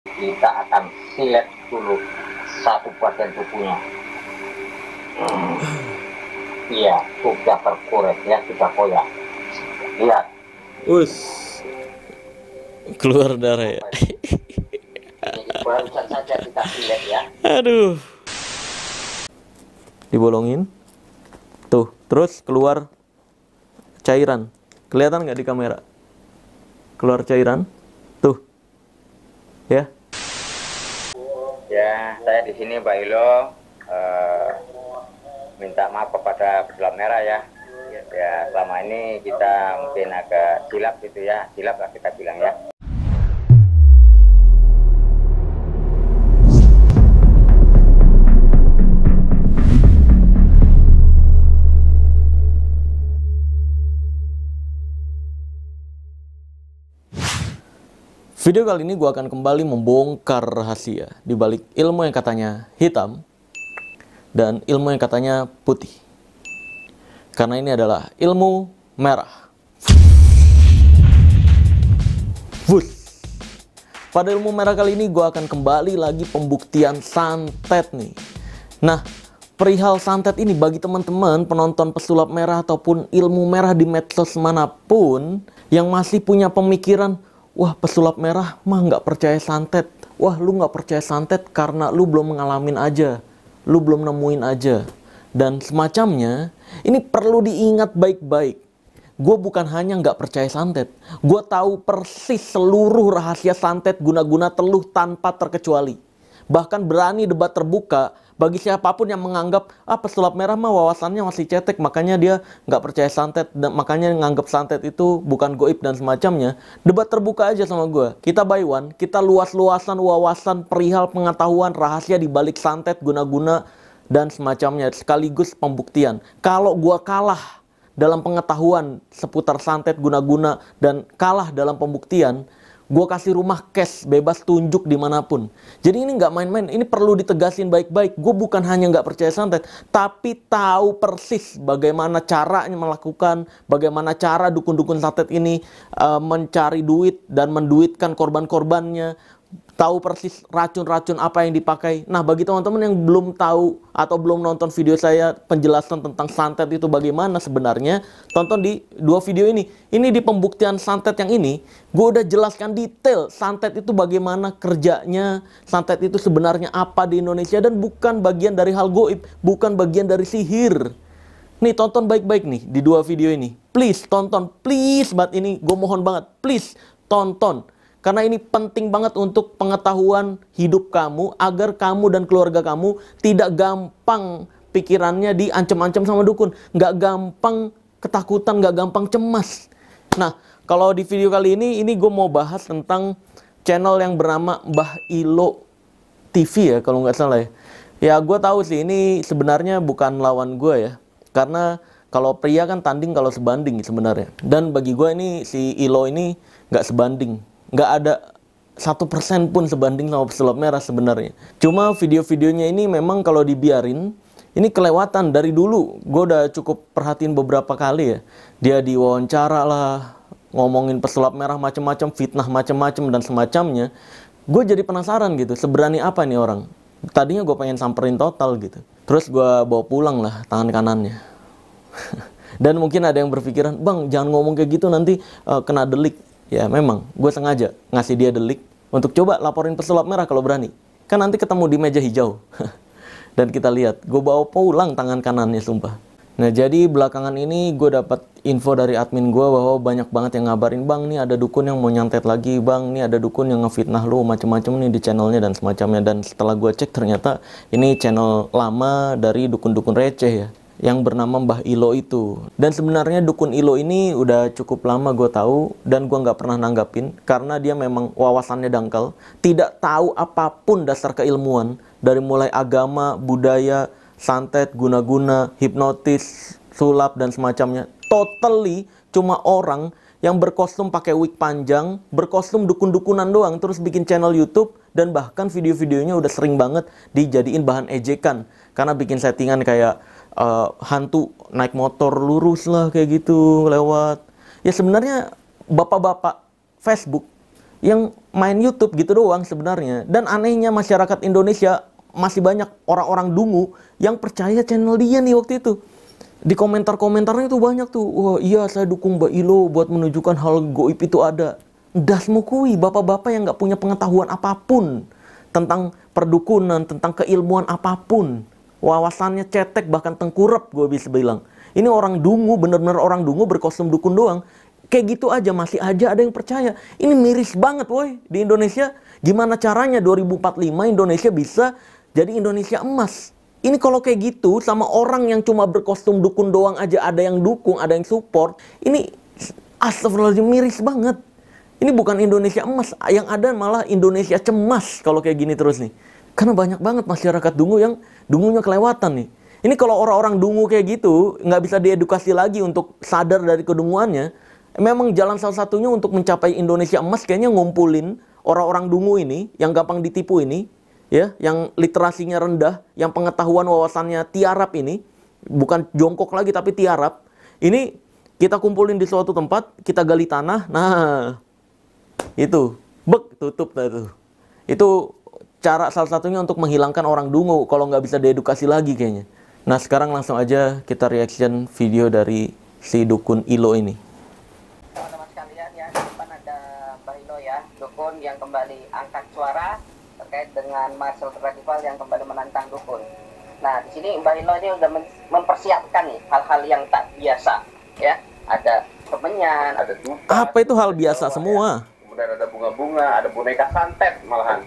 Kita akan silet dulu satu bagian tubuhnya. Iya, sudah terkuret ya, sudah koyak. Lihat. Us, keluar darah ya. Ini barusan saja kita silet ya. Aduh. Dibolongin. Tuh, terus keluar cairan. Kelihatan nggak di kamera? Keluar cairan. Tuh. Ya. Ya, saya di sini Pak Ilo minta maaf kepada pesulap merah ya. Ya, selama ini kita mungkin agak silap gitu ya. Silap lah kita bilang ya. Video kali ini gue akan kembali membongkar rahasia di balik ilmu yang katanya hitam dan ilmu yang katanya putih. Karena ini adalah ilmu merah. Wus. Pada ilmu merah kali ini gue akan kembali lagi pembuktian santet nih. Nah, perihal santet ini bagi teman-teman penonton pesulap merah ataupun ilmu merah di medsos manapun yang masih punya pemikiran, wah pesulap merah mah nggak percaya santet. Wah lu nggak percaya santet karena lu belum ngalamin aja. Lu belum nemuin aja. Dan semacamnya, ini perlu diingat baik-baik. Gue bukan hanya nggak percaya santet. Gue tahu persis seluruh rahasia santet guna-guna teluh tanpa terkecuali. Bahkan berani debat terbuka bagi siapapun yang menganggap pesulap merah mah wawasannya masih cetek, makanya dia nggak percaya santet, dan makanya nganggap santet itu bukan goib dan semacamnya. Debat terbuka aja sama gue. Kita buy one, kita luas-luasan wawasan perihal pengetahuan rahasia di balik santet guna-guna dan semacamnya, sekaligus pembuktian. Kalau gue kalah dalam pengetahuan seputar santet guna-guna dan kalah dalam pembuktian, gue kasih rumah cash, bebas tunjuk dimanapun. Jadi ini nggak main-main, ini perlu ditegasin baik-baik. Gue bukan hanya nggak percaya santet, tapi tahu persis bagaimana caranya melakukan, bagaimana cara dukun-dukun santet ini mencari duit dan menduitkan korban-korbannya. Tahu persis racun-racun apa yang dipakai. Nah, bagi teman-teman yang belum tahu atau belum nonton video saya penjelasan tentang santet itu bagaimana sebenarnya, tonton di dua video ini. Ini di pembuktian santet yang ini, gue udah jelaskan detail santet itu bagaimana kerjanya, santet itu sebenarnya apa di Indonesia, dan bukan bagian dari hal goib, bukan bagian dari sihir. Nih, tonton baik-baik nih di dua video ini. Please, tonton. Please banget ini, gue mohon banget. Please, tonton. Karena ini penting banget untuk pengetahuan hidup kamu, agar kamu dan keluarga kamu tidak gampang pikirannya diancam-ancam sama dukun. Nggak gampang ketakutan, nggak gampang cemas. Nah, kalau di video kali ini gue mau bahas tentang channel yang bernama Mbah Ilo TV ya, kalau nggak salah ya. Ya, gue tahu sih ini sebenarnya bukan lawan gue ya. Karena kalau pria kan tanding kalau sebanding sebenarnya. Dan bagi gue ini si Ilo ini nggak sebanding. Nggak ada 1% pun sebanding sama pesulap merah sebenarnya. Cuma video-videonya ini memang kalau dibiarin, ini kelewatan dari dulu. Gue udah cukup perhatiin beberapa kali ya. Dia diwawancara lah, ngomongin pesulap merah macam-macam, fitnah macam-macam dan semacamnya. Gue jadi penasaran gitu, seberani apa nih orang. Tadinya gue pengen samperin total gitu. Terus gue bawa pulang lah tangan kanannya. Dan mungkin ada yang berpikiran, bang jangan ngomong kayak gitu nanti kena delik. Ya memang, gue sengaja ngasih dia delik untuk coba laporin pesulap merah kalau berani. Kan nanti ketemu di meja hijau. Dan kita lihat, gue bawa pulang tangan kanannya sumpah. Nah jadi belakangan ini gue dapat info dari admin gue bahwa banyak banget yang ngabarin, bang nih ada dukun yang mau nyantet lagi, bang nih ada dukun yang ngefitnah lu macam-macam nih di channelnya dan semacamnya. Dan setelah gue cek ternyata ini channel lama dari dukun-dukun receh ya, yang bernama Mbah Ilo itu. Dan sebenarnya dukun Ilo ini udah cukup lama gue tahu dan gue nggak pernah nanggapin karena dia memang wawasannya dangkal, tidak tahu apapun dasar keilmuan dari mulai agama, budaya, santet, guna-guna, hipnotis, sulap dan semacamnya. Totally cuma orang yang berkostum pakai wig panjang, berkostum dukun-dukunan doang, terus bikin channel YouTube dan bahkan video-videonya udah sering banget dijadiin bahan ejekan karena bikin settingan kayak hantu naik motor lurus lah kayak gitu lewat. Ya sebenarnya bapak-bapak Facebook yang main YouTube gitu doang sebenarnya. Dan anehnya masyarakat Indonesia masih banyak orang-orang dungu yang percaya channel dia nih waktu itu. Di komentar-komentarnya itu banyak tuh, wah iya saya dukung Mbak Ilo buat menunjukkan hal goib itu ada. Dasmu kui, bapak-bapak yang nggak punya pengetahuan apapun tentang perdukunan, tentang keilmuan apapun. Wawasannya cetek, bahkan tengkurap gue bisa bilang. Ini orang dungu, bener-bener orang dungu berkostum dukun doang. Kayak gitu aja, masih aja ada yang percaya. Ini miris banget woi di Indonesia. Gimana caranya 2045 Indonesia bisa jadi Indonesia emas? Ini kalau kayak gitu sama orang yang cuma berkostum dukun doang aja ada yang dukung, ada yang support. Ini astagfirullahaladzim miris banget. Ini bukan Indonesia emas, yang ada malah Indonesia cemas kalau kayak gini terus nih. Karena banyak banget masyarakat dungu yang dungunya kelewatan nih. Ini kalau orang-orang dungu kayak gitu nggak bisa diedukasi lagi untuk sadar dari kedunguannya. Memang jalan salah satunya untuk mencapai Indonesia emas kayaknya ngumpulin orang-orang dungu ini yang gampang ditipu ini. Ya, yang literasinya rendah, yang pengetahuan wawasannya tiarap ini, bukan jongkok lagi tapi tiarap. Ini kita kumpulin di suatu tempat, kita gali tanah, nah itu, tutup dah itu. Itu cara salah satunya untuk menghilangkan orang dungu kalau nggak bisa diedukasi lagi kayaknya. Nah sekarang langsung aja kita reaction video dari si dukun Ilo ini. Teman-teman sekalian ya, di depan ada Mbah Ilo ya, dukun yang kembali angkat suara terkait dengan Marcel Radival yang kembali menantang dukun. Nah, di sini Mbak Ilo ini udah mempersiapkan nih hal-hal yang tak biasa, ya. Ada kemenyan, ada dupa. Apa itu hal biasa semua? Ya. Kemudian ada bunga-bunga, ada boneka santet malahan.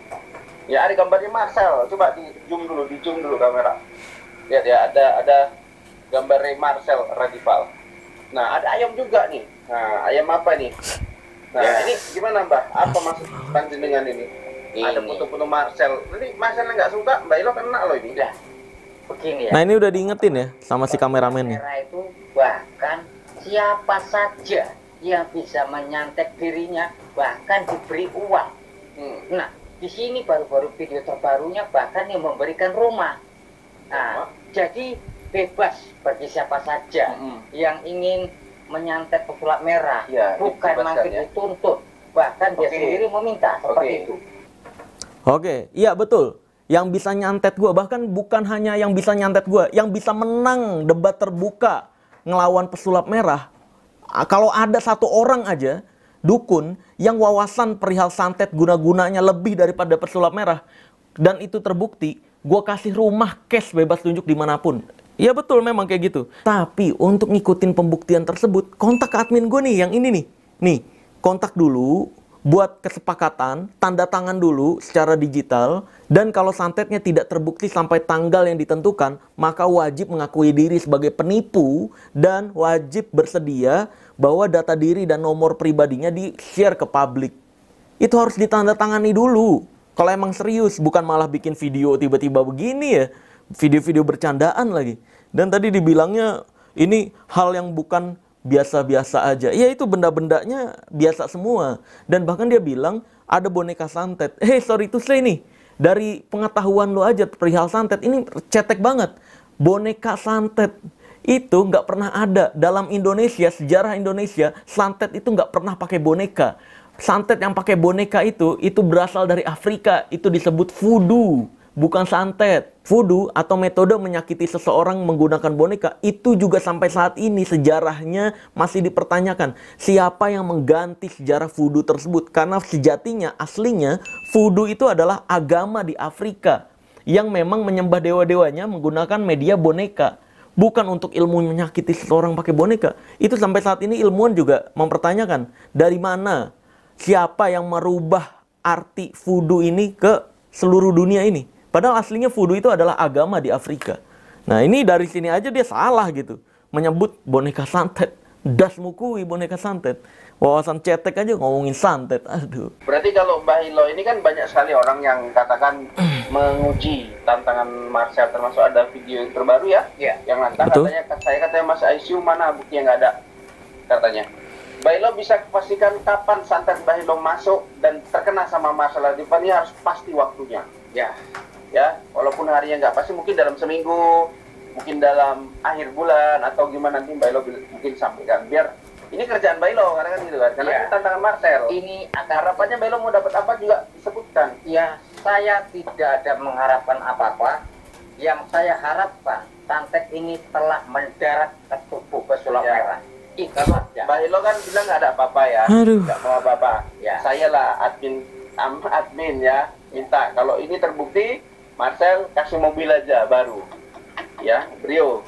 Ya, ada gambarnya Marcel. Coba di zoom dulu kamera. Lihat ya, ada gambarnya Marcel Radival. Nah, ada ayam juga nih. Nah, ayam apa nih? Nah, ini gimana Mbak? Apa maksud panjenengan ini? Ada foto-foto Marcel. Ini Marcel nggak suka, Mbak Ilo kena loh ini. Nah, begini ya. Nah ini udah diingetin ya sama si kameramennya. Itu bahkan siapa saja yang bisa menyantet dirinya bahkan diberi uang. Nah, di sini baru-baru video terbarunya bahkan yang memberikan rumah. Nah, jadi bebas bagi siapa saja yang ingin menyantet pesulap merah, ya, bukan nanti dituntut, bahkan dia sendiri meminta seperti itu. Oke, iya betul. Yang bisa nyantet gue, bahkan bukan hanya yang bisa nyantet gue, yang bisa menang debat terbuka ngelawan pesulap merah. Kalau ada satu orang aja, dukun, yang wawasan perihal santet guna-gunanya lebih daripada pesulap merah, dan itu terbukti, gue kasih rumah cash bebas tunjuk dimanapun. Iya betul, memang kayak gitu. Tapi untuk ngikutin pembuktian tersebut, kontak ke admin gue nih, yang ini nih. Nih, kontak dulu. Buat kesepakatan, tanda tangan dulu secara digital, dan kalau santetnya tidak terbukti sampai tanggal yang ditentukan, maka wajib mengakui diri sebagai penipu dan wajib bersedia bahwa data diri dan nomor pribadinya di-share ke publik. Itu harus ditandatangani dulu. Kalau emang serius, bukan malah bikin video tiba-tiba begini ya, video-video bercandaan lagi. Dan tadi dibilangnya ini hal yang bukan biasa-biasa aja. Ya itu benda-bendanya biasa semua. Dan bahkan dia bilang ada boneka santet. Sorry to say nih, dari pengetahuan lo aja perihal santet, ini cetek banget. Boneka santet itu nggak pernah ada dalam Indonesia, sejarah Indonesia. Santet itu nggak pernah pakai boneka. Santet yang pakai boneka itu berasal dari Afrika. Itu disebut voodoo, bukan santet. Voodoo atau metode menyakiti seseorang menggunakan boneka itu juga sampai saat ini sejarahnya masih dipertanyakan. Siapa yang mengganti sejarah voodoo tersebut? Karena sejatinya, aslinya voodoo itu adalah agama di Afrika yang memang menyembah dewa-dewanya menggunakan media boneka. Bukan untuk ilmu menyakiti seseorang pakai boneka. Itu sampai saat ini ilmuwan juga mempertanyakan dari mana, siapa yang merubah arti voodoo ini ke seluruh dunia ini. Padahal aslinya voodoo itu adalah agama di Afrika. Nah ini dari sini aja dia salah gitu. Menyebut boneka santet. Dasmukui boneka santet. Wawasan cetek aja ngomongin santet. Aduh. Berarti kalau Mbah Ilo ini kan banyak sekali orang yang katakan menguji tantangan Marcel. Termasuk ada video yang terbaru ya. Yang nantang katanya Mas ICU mana bukti yang nggak ada. Katanya. Mbah Ilo bisa pastikan kapan santet Mbah Ilo masuk dan terkena sama Marcel Radival ini harus pasti waktunya. Ya, walaupun harinya nggak pasti, mungkin dalam seminggu, mungkin dalam akhir bulan atau gimana nanti Mbak Ilo mungkin sampaikan biar ini kerjaan Bailo karena kan gitu kan, karena ini tantangan Marcel. Ini akan Harapannya Bailo mau dapat apa juga disebutkan. ya, saya tidak ada mengharapkan apa-apa. Yang saya harapkan, santet ini telah mendarat ke tubuh pesulap merah. Itu saja. Bailo kan bilang nggak ada apa-apa ya, Aduh. nggak mau apa-apa. Ya. Saya lah admin ya, minta kalau ini terbukti Marcel kasih mobil aja baru, ya Brio.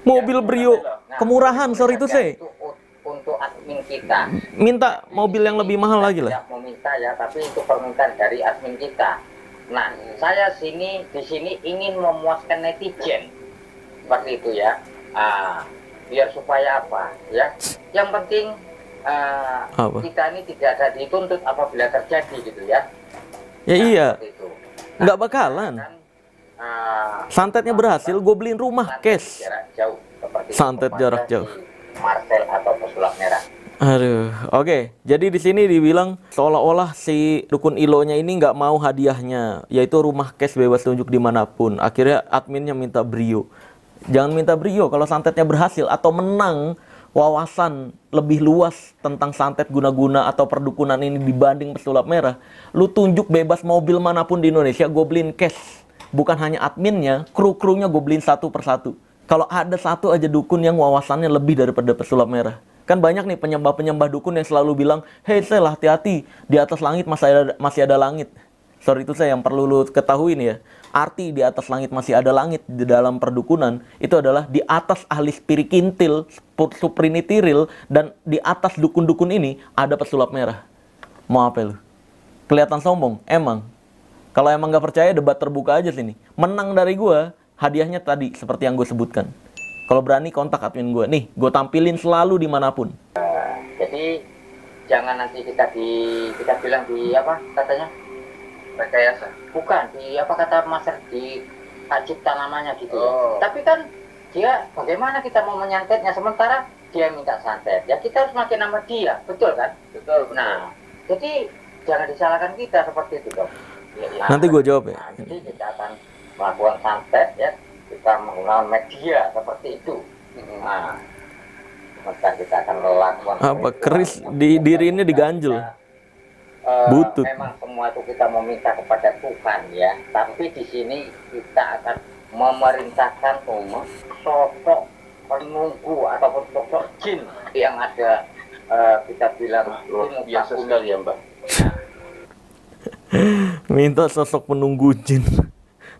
Mobil Brio kemurahan, sorry itu sih. Untuk admin kita. Minta mobil yang lebih mahal lagi lah. Tidak meminta ya, tapi itu permintaan dari admin kita. Nah, saya di sini ingin memuaskan netizen seperti itu ya. Biar supaya apa ya? Yang penting kita ini tidak ada dituntut apabila terjadi gitu ya. Ya Nah, iya, seperti itu. nggak bakalan. Santetnya berhasil, gue beliin rumah cash. Jarak jauh seperti Santet itu jarak kepada jauh. si Marcel atau pesulap merah. Aduh, oke. Jadi di sini dibilang seolah-olah si dukun Ilonya ini nggak mau hadiahnya, yaitu rumah cash bebas tunjuk dimanapun. Akhirnya adminnya minta Brio. Jangan minta Brio kalau santetnya berhasil atau menang wawasan lebih luas tentang santet guna-guna atau perdukunan ini dibanding pesulap merah. Lu tunjuk bebas mobil manapun di Indonesia, gue beliin cash. Bukan hanya adminnya, kru-krunya gue beliin satu persatu. Kalau ada satu aja dukun yang wawasannya lebih daripada pesulap merah. Kan banyak nih penyembah-penyembah dukun yang selalu bilang, "Hei Sel, hati-hati, di atas langit masih ada langit." Sorry itu saya yang perlu lu ketahui nih ya. Arti di atas langit masih ada langit di dalam perdukunan itu adalah di atas ahli spirikintil, suprinitiril, dan di atas dukun-dukun ini ada pesulap merah. Mau apa lu? Kelihatan sombong? Emang. Kalau emang nggak percaya, debat terbuka aja sini. Menang dari gua, hadiahnya tadi seperti yang gue sebutkan. Kalau berani kontak admin gue. Nih, gue tampilin selalu dimanapun. Jadi jangan nanti kita bilang di apa katanya? Rekayasa. Bukan, di apa kata Mas di Pak Cipta namanya gitu ya. Oh. Tapi kan dia bagaimana kita mau menyantetnya sementara dia minta santet. Ya kita harus makin nama dia, betul kan? Betul. Nah, jadi jangan disalahkan kita seperti itu dong. Ya, Nanti gue jawab ya. Nah, jadi kita akan melakukan santet ya, kita menggunakan media seperti itu. Nah, maka kita akan melakukan Apa keris di diri ini diganjel. Butut. Memang semua itu kita meminta kepada Tuhan ya, tapi di sini kita akan memerintahkan sosok penunggu ataupun sosok jin yang ada kita bilang Luar biasa sekali ya Mbak. Minta sosok penunggu jin.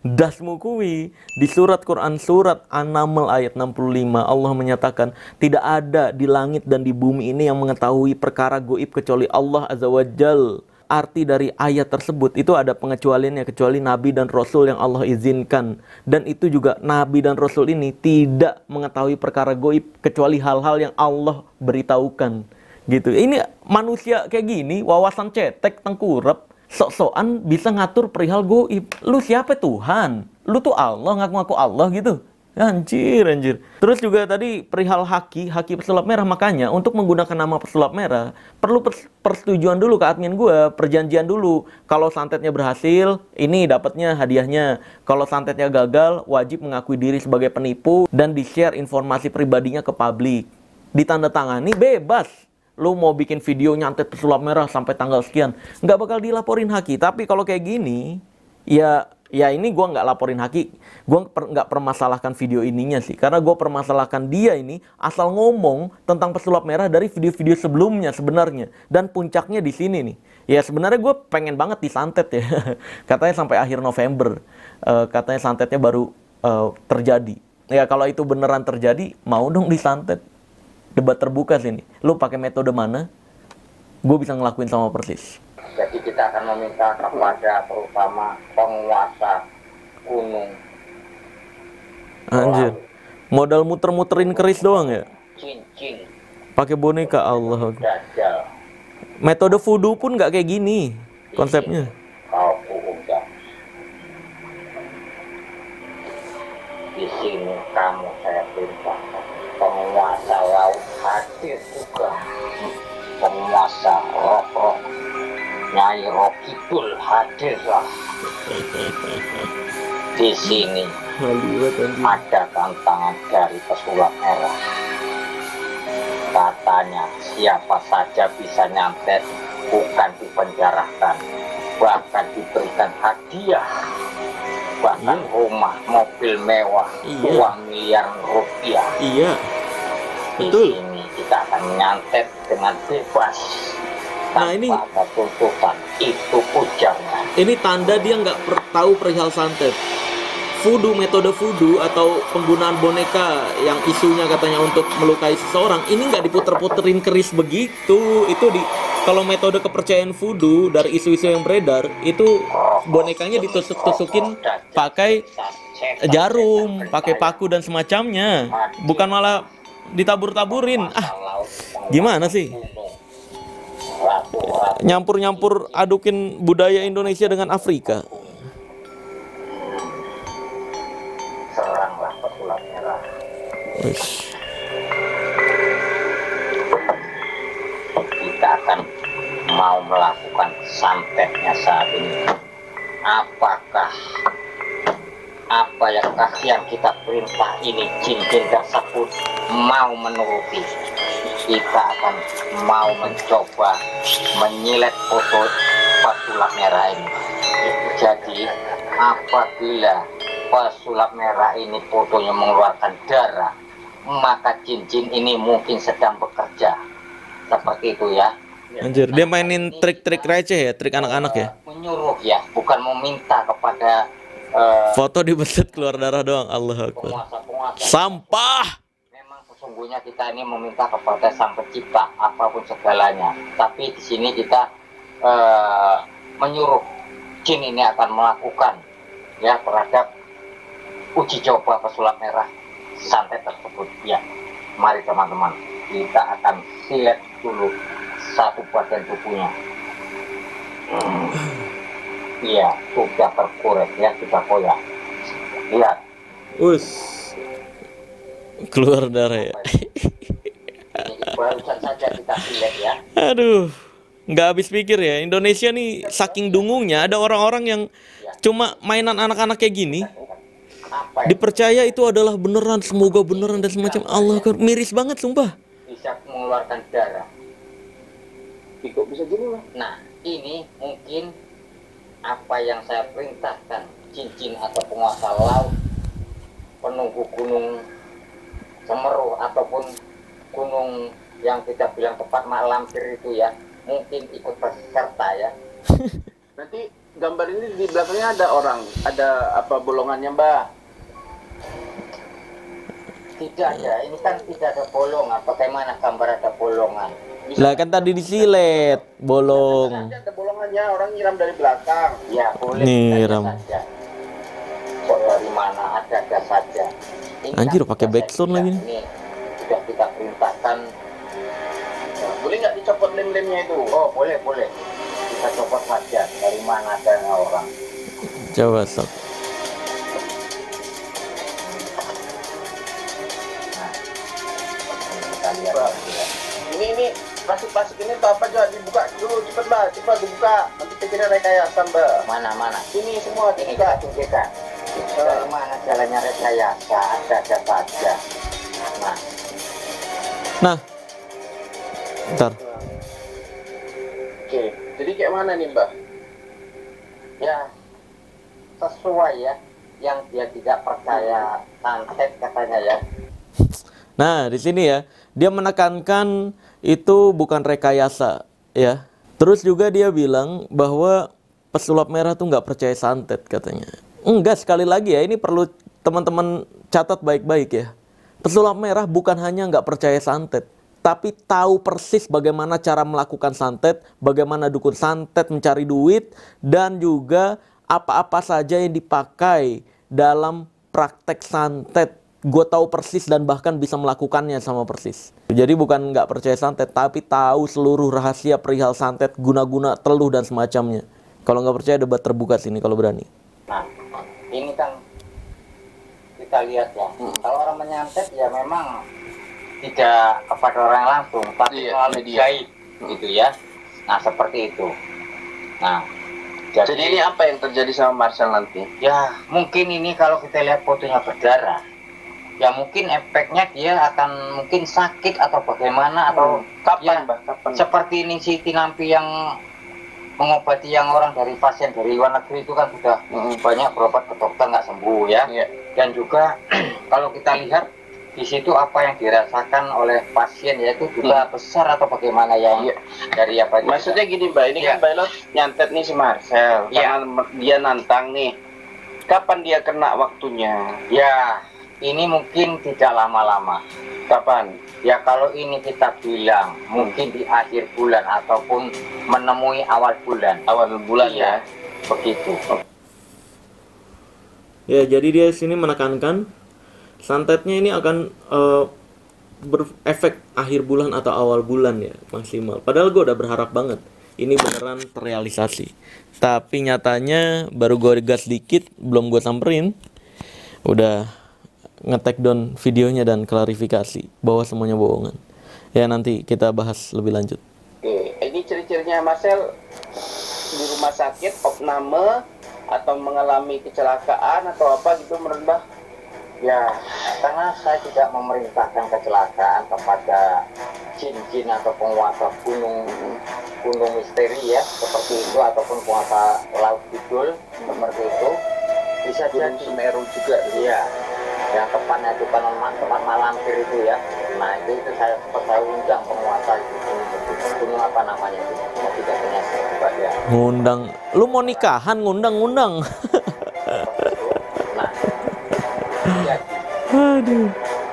Dasmu kuwi di surat Quran surat An-Naml ayat 65 Allah menyatakan tidak ada di langit dan di bumi ini yang mengetahui perkara goib kecuali Allah Azza wa Jal. Arti dari ayat tersebut itu ada pengecualiannya kecuali Nabi dan Rasul yang Allah izinkan. Dan itu juga Nabi dan Rasul ini tidak mengetahui perkara goib kecuali hal-hal yang Allah beritahukan. Gitu. Ini manusia kayak gini wawasan cetek tengkurap. Sok-sokan bisa ngatur perihal goib. Lu siapa Tuhan? Lu tuh Allah, ngaku-ngaku Allah gitu. Anjir. Terus juga tadi perihal haki pesulap merah. Makanya untuk menggunakan nama pesulap merah perlu persetujuan dulu ke admin gue, perjanjian dulu. Kalau santetnya berhasil, ini dapatnya hadiahnya. Kalau santetnya gagal, wajib mengakui diri sebagai penipu dan di-share informasi pribadinya ke publik. Ditandatangani bebas. Lu mau bikin video nyantet pesulap merah sampai tanggal sekian, nggak bakal dilaporin haki. Tapi kalau kayak gini, ya ini gue nggak laporin haki. Gue nggak permasalahkan video ininya sih, karena gue permasalahkan dia ini asal ngomong tentang pesulap merah dari video-video sebelumnya sebenarnya. Dan puncaknya di sini nih. Ya sebenarnya gue pengen banget disantet ya. Katanya sampai akhir November. Katanya santetnya baru terjadi. Ya kalau itu beneran terjadi, mau dong disantet. Debat terbuka sini. Lu pakai metode mana? Gue bisa ngelakuin sama persis. Jadi kita akan meminta kepada terutama penguasa gunung. Anjir. Modal muter-muterin keris doang ya? Cincin. Pakai boneka Allah. Dajjal. Metode voodoo pun nggak kayak gini konsepnya. Kau udah. Di sini kamu saya perintahkan. Penguasa laut hadir juga, penguasa roh Nyai Roh Kidul hadirlah. Di sini ada tantangan dari pesulap merah. Katanya siapa saja bisa nyantet, bukan dipenjarakan, bahkan diberikan hadiah, bahkan rumah, mobil mewah, uang miliar rupiah. Iya, Di betul. sini kita akan nyantet dengan bebas, Nah, tanpa ini- ada tuntutan. Itu ujarnya. Ini tanda dia nggak tahu perihal santet. Voodoo, metode voodoo atau penggunaan boneka yang isunya katanya untuk melukai seseorang, ini nggak diputer-puterin keris begitu. Itu kalau metode kepercayaan voodoo dari isu-isu yang beredar, itu bonekanya ditusuk-tusukin pakai jarum, pakai paku dan semacamnya, bukan malah ditabur-taburin. Gimana sih? Nyampur-nyampur adukin budaya Indonesia dengan Afrika. Seranglah pesulap merah. Uish. Kita akan mau melakukan santetnya saat ini. Apakah apa yang kita perintah ini jin-jin tersebut mau menuruti? Kita akan mau mencoba menyilet foto pesulap merah ini. Jadi apabila pesulap merah ini fotonya mengeluarkan darah, maka jin-jin ini mungkin sedang bekerja. Seperti itu ya. Anjir, dia mainin trik-trik receh ya, trik anak-anak ya. Menyuruh ya, bukan meminta kepada Foto dibeset keluar darah doang. Allah Akbar. penguasa-penguasa. Sampah. Memang sesungguhnya kita ini meminta kepada Sang Pencipta apapun segalanya. Tapi di sini kita menyuruh jin ini akan melakukan ya terhadap uji coba pesulap merah santet tersebut. Ya, mari teman-teman, kita akan silet dulu satu bagian tubuhnya. Iya, sudah terkorek ya, kita koyak. Lihat. Us. Keluar darah ya. Ini barusan saja kita silet ya. Aduh, nggak habis pikir ya. Indonesia nih saking dungungnya, ada orang-orang yang cuma mainan anak-anak kayak gini, Apa yang dipercaya itu adalah beneran, semoga beneran dan semacam. Allah Akbar, miris banget sumpah. bisa mengeluarkan darah? Kok bisa gini lah? Nah, ini mungkin apa yang saya perintahkan jin-jin atau penguasa laut, penunggu gunung Semeru ataupun gunung yang kita bilang tempat mak lampir itu ya, mungkin ikut berserta ya. Nanti gambar ini di belakangnya ada orang, ada apa bolongannya, Mbak? Tidak ada, ini kan tidak ada bolongan. Bagaimana gambar ada bolongan? Lah kan tadi disilet, bolong. Nanti ada bolongannya, orang nyiram dari belakang. Ya boleh Nyiram. saja. Kok dari mana ada saja. Ini Anjir, kan pakai sudah backsound kita- lagi nih. Ini sudah kita perintahkan. Boleh nggak dicopot lem-lemnya itu? Oh boleh. Kita copot saja. Dari mana adanya orang? Coba sok. Nah, kita lihat Pak. lagi ya. Ini plastik-plastik ini Bapak jangan dibuka dulu, cepet Mbak, cepat dibuka. Nanti pikirnya rekayasa Mbak. Mana? Sini semua Ini dibuka. kita tunjukkan. Dari mana jalannya rekayasa? Ada saja. Nah, Nah, ntar. Oke, jadi kayak mana nih Mbak? ya sesuai ya. Yang dia tidak percaya santet katanya ya. Nah, di sini ya, dia menekankan itu bukan rekayasa, ya. Terus juga dia bilang bahwa pesulap merah tuh nggak percaya santet katanya. Enggak, sekali lagi ya, ini perlu teman-teman catat baik-baik ya. Pesulap merah bukan hanya nggak percaya santet, tapi tahu persis bagaimana cara melakukan santet, bagaimana dukun santet mencari duit, dan juga apa-apa saja yang dipakai dalam praktek santet. Gue tahu persis dan bahkan bisa melakukannya sama persis. Jadi bukan nggak percaya santet, tapi tahu seluruh rahasia perihal santet, guna-guna teluh dan semacamnya. Kalau nggak percaya, debat terbuka sini kalau berani. Nah, ini kan kita lihat ya. Kalau orang menyantet ya memang tidak kepada orang langsung, tapi Iya, melalui media. gaib, gitu ya. Nah, seperti itu. Nah, Jadi ini apa yang terjadi sama Marcel nanti? ya mungkin ini kalau kita lihat fotonya berdarah, ya mungkin efeknya dia akan mungkin sakit atau bagaimana atau kapan, ya, Mbak? Kapan? Seperti ini si Tinampi yang mengobati yang orang dari pasien dari luar negeri itu kan sudah banyak berobat ke dokter nggak sembuh ya. Dan juga kalau kita lihat di situ apa yang dirasakan oleh pasien yaitu juga besar atau bagaimana yang dari apa? Maksudnya gini Mbak, ini kan Mbak Elo nyantet nih si Marcel karena dia nantang nih. Kapan dia kena waktunya? Ya, ini mungkin tidak lama-lama. Kapan? Ya kalau ini kita bilang mungkin di akhir bulan ataupun menemui awal bulan. Awal bulan ya. Begitu. Ya, jadi dia sini menekankan santetnya ini akan berefek akhir bulan atau awal bulan ya maksimal. Padahal gue udah berharap banget ini beneran terrealisasi. Tapi nyatanya baru gue gas dikit, belum gue samperin, udah nge-take down videonya dan klarifikasi bahwa semuanya bohongan. Ya nanti kita bahas lebih lanjut. Oke, ini ciri-cirinya Marcel di rumah sakit, opname atau mengalami kecelakaan atau apa gitu menurut Mbak? Ya, karena saya tidak memerintahkan kecelakaan kepada jin-jin atau penguasa gunung misteri ya seperti itu ataupun penguasa laut kidul seperti itu. Bisa jadi Semeru juga. Iya. Yang tepatnya itu kan tempat malampir itu ya. Nah itu saya undang penguasa itu gunung apa namanya itu tidak punya juga ya. Ngundang, lu mau nikahan ngundang. Nah, ya. Aduh.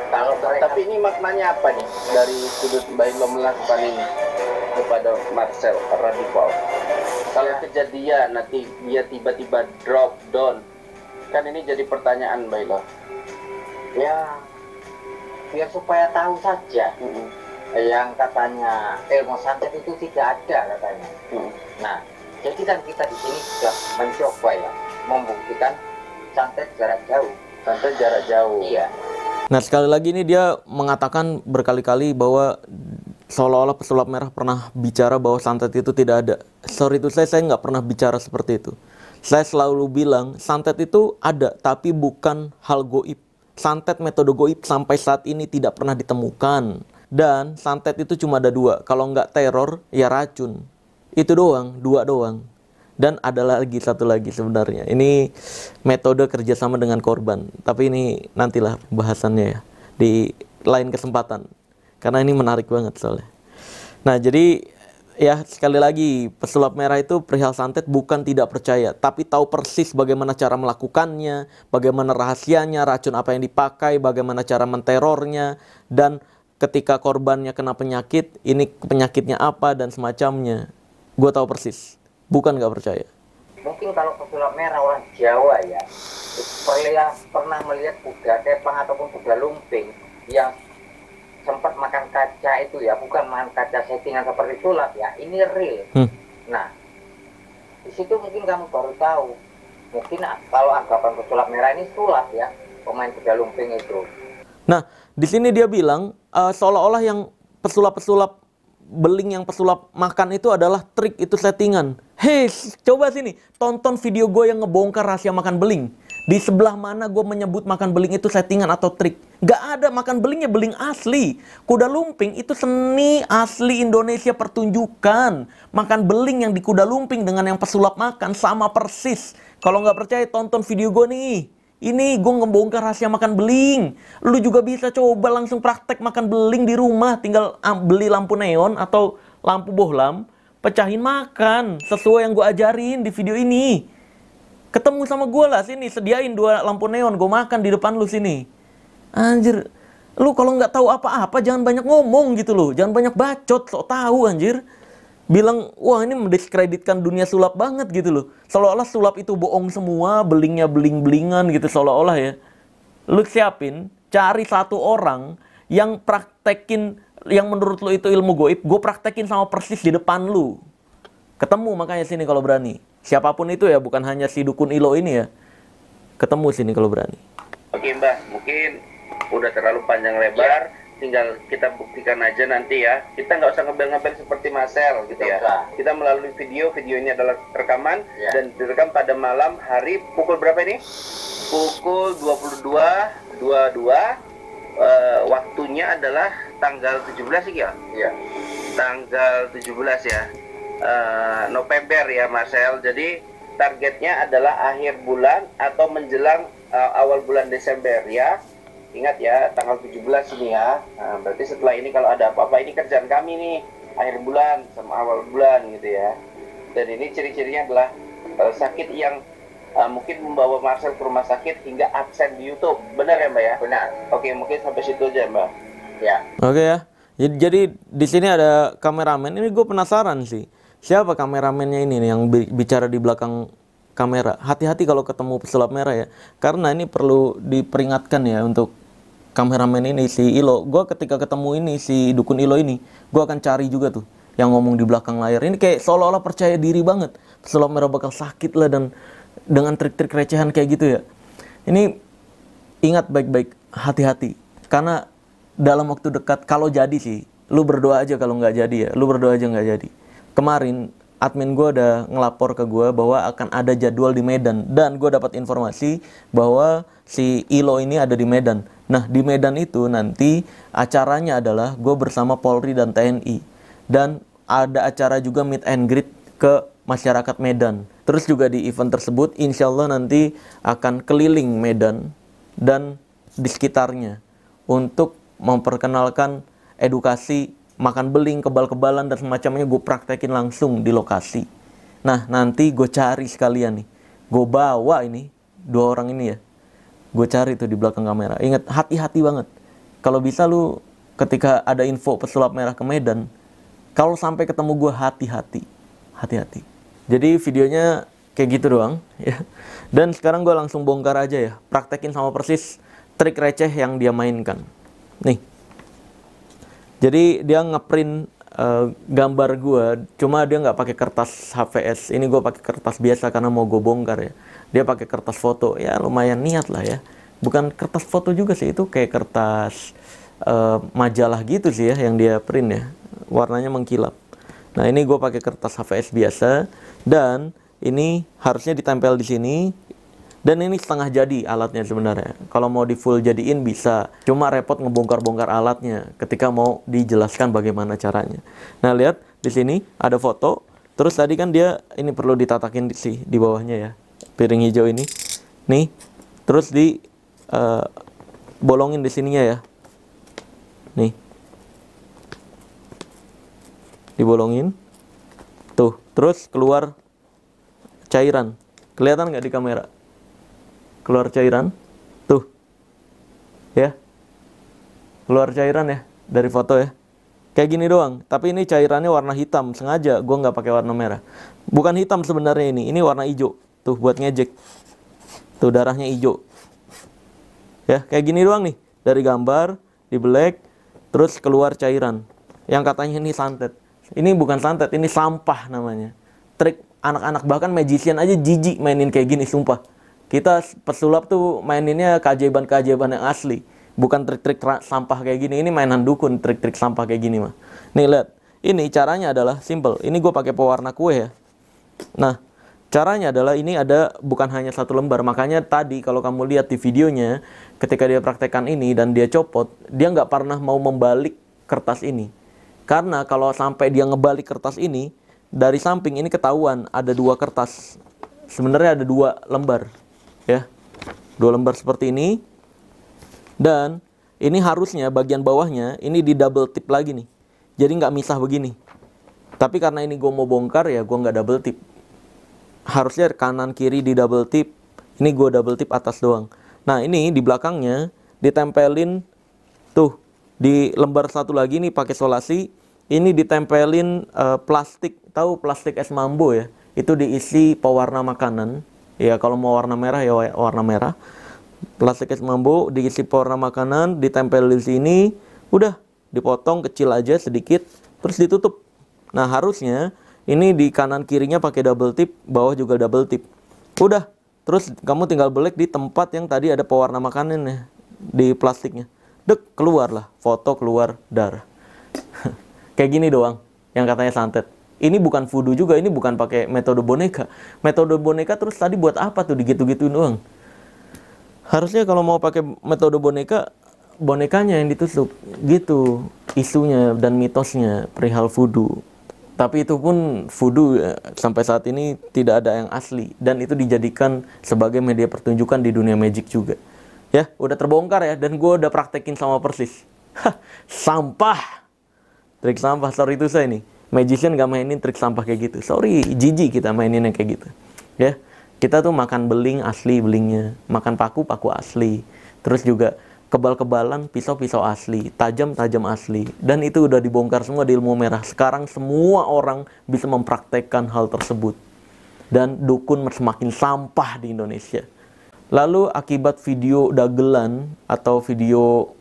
Kalau Tapi ini maknanya apa nih dari sudut Mbak Elo melakukan ini kepada Marcel Radifal? Kalau kejadian nanti dia tiba-tiba drop down, kan ini jadi pertanyaan Mbak Elo. Ya, biar supaya tahu saja. Yang katanya ilmu santet itu tidak ada katanya. Nah, jadi kan kita di sini sudah mencoba ya membuktikan santet jarak jauh. Santet jarak jauh. Iya. Nah sekali lagi ini dia mengatakan berkali-kali bahwa seolah-olah pesulap merah pernah bicara bahwa santet itu tidak ada. Sorry itu saya nggak pernah bicara seperti itu. Saya selalu bilang santet itu ada tapi bukan hal goib. Santet metode goib sampai saat ini tidak pernah ditemukan. Dan santet itu cuma ada dua. Kalau nggak teror, ya racun. Itu doang, dua doang. Dan ada lagi satu lagi sebenarnya. Ini metode kerjasama dengan korban. Tapi ini nantilah bahasannya ya. Di lain kesempatan. Karena ini menarik banget soalnya. Nah jadi ya sekali lagi pesulap merah itu perihal santet bukan tidak percaya, tapi tahu persis bagaimana cara melakukannya, bagaimana rahasianya, racun apa yang dipakai, bagaimana cara menterornya, dan ketika korbannya kena penyakit, ini penyakitnya apa dan semacamnya. Gue tahu persis, bukan nggak percaya. Mungkin kalau pesulap merah orang Jawa ya, pernah melihat kuda tepang ataupun kuda lumping yang sempat makan kaca itu ya, bukan makan kaca settingan seperti sulap ya, ini real. Nah, di situ mungkin kamu baru tahu. Mungkin kalau anggapan pesulap merah ini sulap ya, pemain kuda lumping itu. Nah, di sini dia bilang seolah-olah yang pesulap-pesulap beling yang pesulap makan itu adalah trik, itu settingan. Hei, coba sini, tonton video gue yang ngebongkar rahasia makan beling. Di sebelah mana gue menyebut makan beling itu settingan atau trik? Gak ada, makan belingnya beling asli. Kuda lumping itu seni asli Indonesia pertunjukan. Makan beling yang di kuda lumping dengan yang pesulap makan sama persis. Kalau nggak percaya tonton video gue nih. Ini gue ngebongkar rahasia makan beling. Lu juga bisa coba langsung praktek makan beling di rumah. Tinggal beli lampu neon atau lampu bohlam. Pecahin makan sesuai yang gue ajarin di video ini. Ketemu sama gue lah sini, sediain 2 lampu neon, gue makan di depan lu sini. Anjir, lu kalau nggak tahu apa-apa jangan banyak ngomong gitu loh, jangan banyak bacot, sok tahu anjir. Bilang, wah ini mendiskreditkan dunia sulap banget gitu loh. Seolah-olah sulap itu bohong semua, belingnya beling-belingan gitu seolah-olah ya. Lu siapin, cari 1 orang yang praktekin, yang menurut lu itu ilmu goib, gue praktekin sama persis di depan lu. Ketemu makanya sini kalau berani. Siapapun itu ya, bukan hanya si dukun Ilo ini ya. Ketemu sini kalau berani. Oke Mbak, mungkin udah terlalu panjang lebar, tinggal kita buktikan aja nanti ya. Kita nggak usah ngebel-ngebel seperti Marcel gitu ya. Kita melalui video ini adalah rekaman dan direkam pada malam hari pukul berapa ini? Pukul 22.22 waktunya adalah tanggal 17 sih ya. Iya. Tanggal 17 ya. November ya Marcel. Jadi targetnya adalah akhir bulan atau menjelang awal bulan Desember ya. Ingat ya, tanggal 17 ini ya. Nah, berarti setelah ini kalau ada apa-apa, ini kerjaan kami nih, akhir bulan sama awal bulan gitu ya. Dan ini ciri-cirinya adalah sakit yang mungkin membawa Marcel ke rumah sakit hingga absen di YouTube. Benar ya Mbak ya? Benar. Oke, mungkin sampai situ aja Mbak. Ya. Oke ya. Jadi di sini ada kameramen. Ini gue penasaran sih. Siapa kameramennya ini nih yang bicara di belakang kamera? Hati-hati kalau ketemu pesulap merah ya. Karena ini perlu diperingatkan ya untuk kameramen ini si Ilo. Gue ketika ketemu ini si dukun Ilo ini, gue akan cari juga tuh yang ngomong di belakang layar. Ini kayak seolah-olah percaya diri banget. Pesulap merah bakal sakit lah dan dengan trik-trik recehan kayak gitu ya. Ini ingat baik-baik, hati-hati. Karena dalam waktu dekat, kalau jadi sih, lu berdoa aja kalau nggak jadi ya. Lu berdoa aja nggak jadi. Kemarin admin gue udah ngelapor ke gue bahwa akan ada jadwal di Medan. Dan gue dapat informasi bahwa si Ilo ini ada di Medan. Nah, di Medan itu nanti acaranya adalah gue bersama Polri dan TNI. Dan ada acara juga meet and greet ke masyarakat Medan. Terus juga di event tersebut, insya Allah nanti akan keliling Medan dan di sekitarnya untuk memperkenalkan edukasi makan beling, kebal-kebalan, dan semacamnya gue praktekin langsung di lokasi. Nah, nanti gue cari sekalian nih. Gue bawa ini, 2 orang ini ya. Gue cari tuh di belakang kamera. Ingat, hati-hati banget. Kalau bisa lu ketika ada info pesulap merah ke Medan, kalau sampai ketemu gue, hati-hati. Hati-hati. Jadi videonya kayak gitu doang ya. Dan sekarang gue langsung bongkar aja ya. Praktekin sama persis trik receh yang dia mainkan. Nih. Jadi dia ngeprint gambar gue, cuma dia nggak pakai kertas HVS. Ini gue pakai kertas biasa karena mau gue bongkar ya. Dia pakai kertas foto, ya lumayan niat lah ya. Bukan kertas foto juga sih, itu kayak kertas majalah gitu sih ya yang dia print ya. Warnanya mengkilap. Nah ini gue pakai kertas HVS biasa dan ini harusnya ditempel di sini. Dan ini setengah jadi alatnya sebenarnya. Kalau mau di full jadiin bisa. Cuma repot ngebongkar-bongkar alatnya ketika mau dijelaskan bagaimana caranya. Nah, lihat di sini ada foto. Terus tadi kan dia ini perlu ditatakin di bawahnya ya. Piring hijau ini. Nih. Terus di bolongin di sininya ya. Nih. Dibolongin. Tuh, terus keluar cairan. Kelihatan nggak di kamera? Keluar cairan, tuh, ya, keluar cairan ya dari foto ya, kayak gini doang. Tapi ini cairannya warna hitam, sengaja gue nggak pakai warna merah. Bukan hitam sebenarnya ini warna hijau. Tuh buat ngejek, tuh darahnya hijau, ya kayak gini doang nih dari gambar di black, terus keluar cairan. Yang katanya ini santet, ini bukan santet, ini sampah namanya. Trik anak-anak bahkan magician aja jijik mainin kayak gini, sumpah. Kita pesulap tuh maininnya keajaiban-keajaiban yang asli. Bukan trik-trik sampah kayak gini. Ini mainan dukun trik-trik sampah kayak gini mah. Nih lihat. Ini caranya adalah simple. Ini gue pakai pewarna kue ya. Nah, caranya adalah ini ada bukan hanya 1 lembar. Makanya tadi kalau kamu lihat di videonya, ketika dia praktekkan ini dan dia copot, dia nggak pernah mau membalik kertas ini. Karena kalau sampai dia ngebalik kertas ini, dari samping ini ketahuan ada 2 kertas. Sebenarnya ada 2 lembar. Ya, 2 lembar seperti ini. Dan ini harusnya bagian bawahnya ini di double tip lagi nih. Jadi nggak misah begini. Tapi karena ini gue mau bongkar ya gue nggak double tip. Harusnya kanan kiri di double tip. Ini gue double tip atas doang. Nah ini di belakangnya ditempelin tuh di lembar 1 lagi nih pakai solasi. Ini ditempelin plastik. Tahu plastik es mambo ya? Itu diisi pewarna makanan. Ya kalau mau warna merah ya warna merah. Plastik es mambo diisi pewarna makanan, ditempel di sini, udah dipotong kecil aja sedikit, terus ditutup. Nah harusnya ini di kanan kirinya pakai double tip, bawah juga double tip. Udah, terus kamu tinggal belek di tempat yang tadi ada pewarna makanannya di plastiknya. Dek, keluarlah foto, keluar darah. Kayak gini doang yang katanya santet. Ini bukan voodoo juga, ini bukan pakai metode boneka. Metode boneka terus tadi buat apa tuh digitu-gituin doang? Harusnya kalau mau pakai metode boneka, bonekanya yang ditusuk. Gitu isunya dan mitosnya perihal voodoo. Tapi itu pun voodoo sampai saat ini tidak ada yang asli. Dan itu dijadikan sebagai media pertunjukan di dunia magic juga. Ya, udah terbongkar ya. Dan gue udah praktekin sama persis. Sampah. Trik sampah, sorry itu saya nih. Magician gak mainin trik sampah kayak gitu. Sorry, jijik kita mainin yang kayak gitu. Ya, kita tuh makan beling asli belingnya. Makan paku asli. Terus juga kebal-kebalan, pisau-pisau asli, tajam-tajam asli. Dan itu udah dibongkar semua di ilmu merah. Sekarang semua orang bisa mempraktekkan hal tersebut. Dan dukun semakin sampah di Indonesia. Lalu akibat video dagelan atau video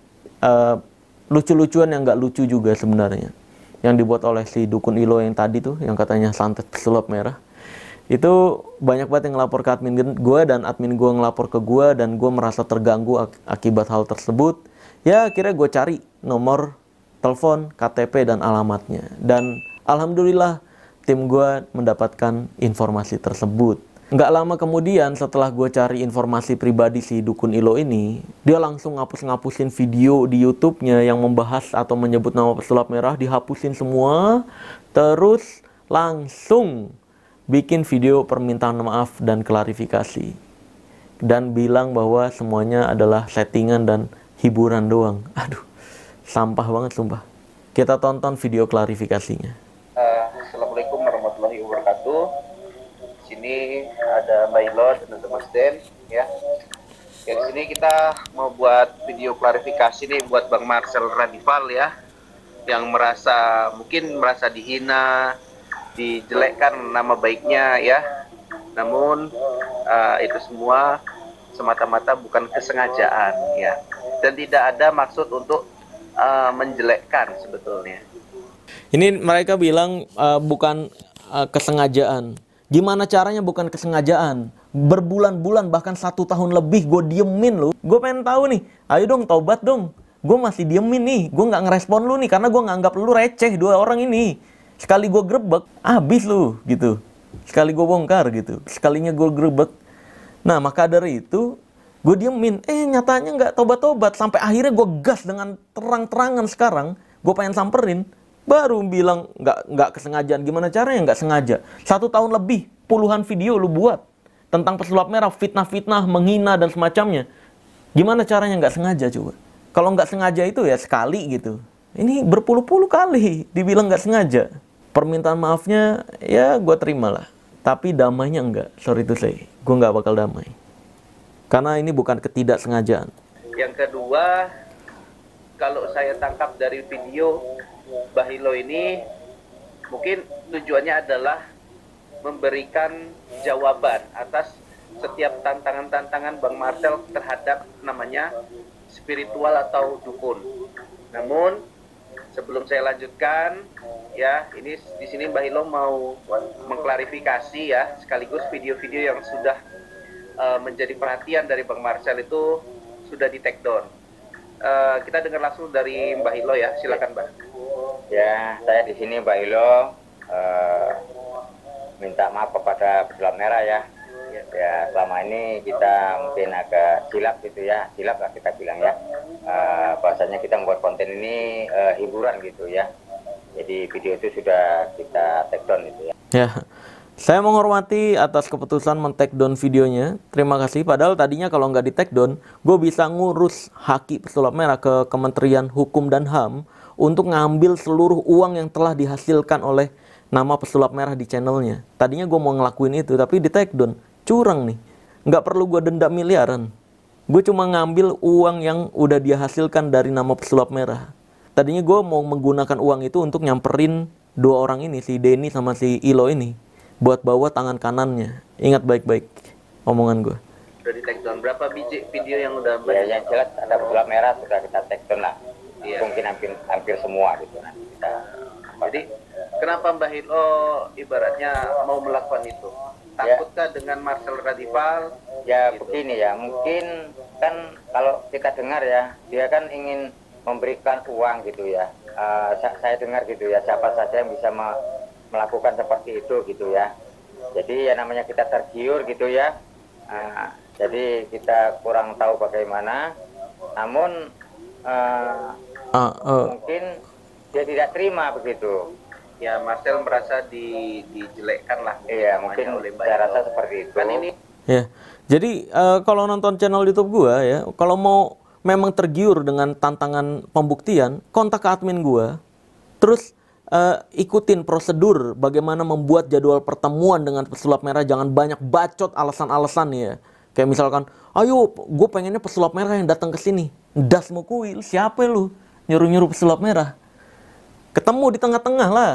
lucu-lucuan yang nggak lucu juga sebenarnya. Yang dibuat oleh si dukun Ilo yang tadi tuh, yang katanya santet pesulap merah. Itu banyak banget yang ngelapor ke admin gue, dan admin gue ngelapor ke gue, dan gue merasa terganggu akibat hal tersebut. Ya akhirnya gue cari nomor telepon, KTP, dan alamatnya. Dan alhamdulillah tim gue mendapatkan informasi tersebut. Nggak lama kemudian setelah gue cari informasi pribadi si dukun Ilo ini, dia langsung ngapus-ngapusin video di YouTube-nya yang membahas atau menyebut nama pesulap merah, dihapusin semua. Terus langsung bikin video permintaan maaf dan klarifikasi. Dan bilang bahwa semuanya adalah settingan dan hiburan doang. Aduh, sampah banget sumpah. Kita tonton video klarifikasinya. Assalamualaikum warahmatullahi wabarakatuh. Sini ada Mbak Ilo dan ada Mas Den, ya. Ya di sini kita mau buat video klarifikasi nih buat Bang Marcel Radival ya, yang mungkin merasa dihina, dijelekkan nama baiknya ya. Namun itu semua semata-mata bukan kesengajaan ya, dan tidak ada maksud untuk menjelekkan sebetulnya. Ini mereka bilang bukan kesengajaan. Gimana caranya bukan kesengajaan? Berbulan-bulan bahkan 1 tahun lebih gue diemin lu. Gue pengen tahu nih, ayo dong taubat dong. Gue masih diemin nih, gue nggak ngerespon lu nih karena gue nganggap lu receh 2 orang ini. Sekali gue grebek, habis lu gitu. Sekali gue bongkar gitu, sekalinya gue grebek. Nah maka dari itu gue diemin. Nyatanya nggak tobat-tobat. Sampai akhirnya gue gas dengan terang-terangan sekarang. Gue pengen samperin. Baru bilang nggak kesengajaan. Gimana caranya nggak sengaja? 1 tahun lebih, puluhan video lu buat tentang pesulap merah, fitnah-fitnah, menghina dan semacamnya. Gimana caranya nggak sengaja coba? Kalau nggak sengaja itu ya sekali gitu. Ini berpuluh-puluh kali dibilang nggak sengaja. Permintaan maafnya ya gue terima lah. Tapi damainya enggak. Sorry to say, gue nggak bakal damai. Karena ini bukan ketidaksengajaan. Yang kedua, kalau saya tangkap dari video Mbah Ilo ini, mungkin tujuannya adalah memberikan jawaban atas setiap tantangan-tantangan Bang Marcel terhadap namanya spiritual atau dukun. Namun sebelum saya lanjutkan ya, ini di sini Mbah Ilo mau mengklarifikasi ya, sekaligus video-video yang sudah menjadi perhatian dari Bang Marcel itu sudah di take down. Kita dengar langsung dari Mbah Ilo ya, silakan Mbah. Ya, saya di sini Mbak Ilo minta maaf kepada pesulap merah ya. Ya, selama ini kita mungkin agak silap gitu ya, silap lah kita bilang ya. Bahasanya kita membuat konten ini hiburan gitu ya. Jadi video itu sudah kita take down gitu ya. Ya, saya menghormati atas keputusan men-take down videonya. Terima kasih. Padahal tadinya kalau nggak di take down, gue bisa ngurus haki pesulap merah ke Kementerian Hukum dan HAM untuk ngambil seluruh uang yang telah dihasilkan oleh nama pesulap merah di channelnya. Tadinya gue mau ngelakuin itu, tapi di take down. Curang nih. Nggak perlu gue denda miliaran. Gue cuma ngambil uang yang udah dia hasilkan dari nama pesulap merah. Tadinya gue mau menggunakan uang itu untuk nyamperin 2 orang ini, si Denny sama si Ilo ini, buat bawa tangan kanannya. Ingat baik-baik omongan gue. Udah di take down. Berapa biji video yang udah Ya, yang jelas ada pesulap merah sudah kita take down lah. Iya. Mungkin hampir semua gitu. Nah, kita, Jadi kenapa Mbah Ilo ibaratnya mau melakukan itu? Takutkah dengan Marcel Radival? ya gitu? begini ya, mungkin kan kalau kita dengar ya, dia kan ingin memberikan uang gitu ya. Saya dengar gitu ya, siapa saja yang bisa melakukan seperti itu gitu ya. Jadi ya namanya kita tergiur gitu ya. Jadi kita kurang tahu bagaimana. Namun mungkin dia tidak terima begitu. Ya, Marcel merasa dijelekkan lah. Iya, mungkin saya rasa seperti itu. Kan ini Ya, jadi kalau nonton channel YouTube gua ya, kalau mau memang tergiur dengan tantangan pembuktian, kontak ke admin gua, terus ikutin prosedur bagaimana membuat jadwal pertemuan dengan pesulap merah. Jangan banyak bacot alasan-alasan ya. Kayak misalkan, ayo, gue pengennya pesulap merah yang datang ke sini. Das mau kuil, siapa lu nyuruh-nyuruh pesulap merah? Ketemu di tengah-tengah lah.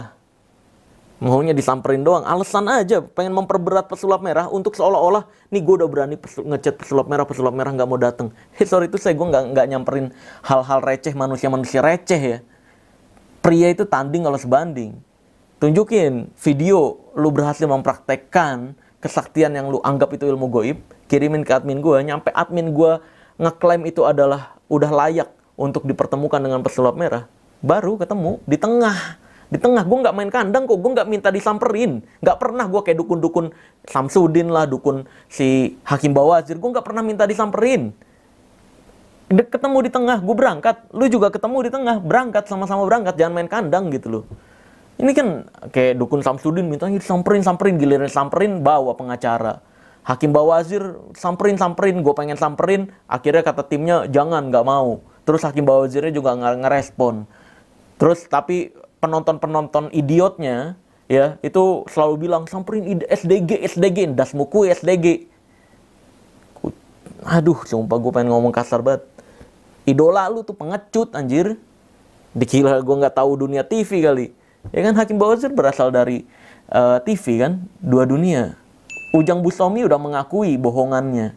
Maunya disamperin doang, alasan aja pengen memperberat pesulap merah untuk seolah-olah nih gue udah berani ngechat pesulap merah nggak mau datang. Sorry itu gue nggak nyamperin hal-hal receh, manusia receh ya. Pria itu tanding kalau sebanding. Tunjukin video lu berhasil mempraktekkan kesaktian yang lu anggap itu ilmu goib, kirimin ke admin gue, nyampe admin gue ngeklaim itu adalah udah layak untuk dipertemukan dengan pesulap merah, baru ketemu di tengah. Di tengah, gue nggak main kandang kok, gue nggak minta disamperin. Nggak pernah gue kayak dukun-dukun Samsudin lah, dukun si Hakim Bawazir. Gue nggak pernah minta disamperin. Ketemu di tengah, gue berangkat. Lu juga ketemu di tengah, berangkat, sama-sama berangkat. Jangan main kandang gitu loh. Ini kan kayak dukun Samsudin, mintanya disamperin, giliran samperin, bawa pengacara. Hakim Bawazir, samperin, gue pengen samperin. Akhirnya kata timnya, jangan, nggak mau. Terus Hakim Bawazirnya juga nggak ngerespon. Terus tapi penonton idiotnya ya itu selalu bilang samperin SDG das muku SDG. Aduh, sumpah gue pengen ngomong kasar banget. Idola lu tuh pengecut anjir. Dikira gue nggak tahu dunia TV kali. Ya kan Hakim Bawazir berasal dari TV kan, dua dunia. Ujang Busomi udah mengakui bohongannya.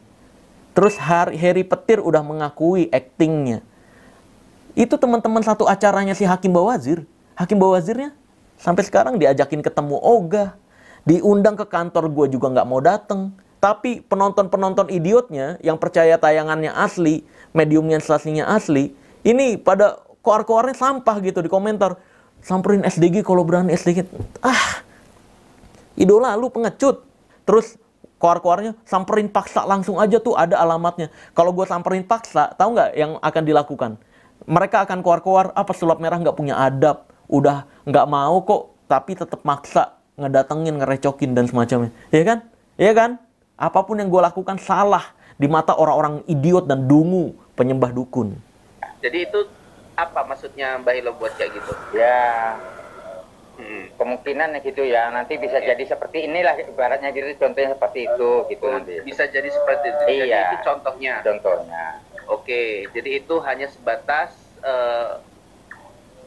Terus Harry Petir udah mengakui aktingnya. Itu teman-teman satu acaranya si Hakim Bawazir. Hakim Bawazirnya sampai sekarang diajakin ketemu Oga, diundang ke kantor gue juga nggak mau dateng. Tapi penonton idiotnya yang percaya tayangannya asli, mediumnya aslinya asli, ini pada koar-koarnya sampah gitu di komentar. Samperin SDG kalau berani SDG. Idola lu pengecut. Terus koar-koarnya samperin paksa langsung aja tuh ada alamatnya. Kalau gue samperin paksa, tahu nggak yang akan dilakukan? Mereka akan koar-koar, pesulap merah nggak punya adab. Udah nggak mau kok, tapi tetap maksa ngedatengin, ngerecokin dan semacamnya. Iya kan? Iya kan? Apapun yang gue lakukan salah di mata orang-orang idiot dan dungu penyembah dukun. Jadi itu apa maksudnya Mbak Hilo buat kayak gitu? Ya, kemungkinan gitu ya. Nanti bisa jadi seperti inilah ibaratnya gitu, contohnya seperti itu gitu nanti. Bisa jadi seperti itu. Iya. Jadi itu contohnya. Oke, jadi itu hanya sebatas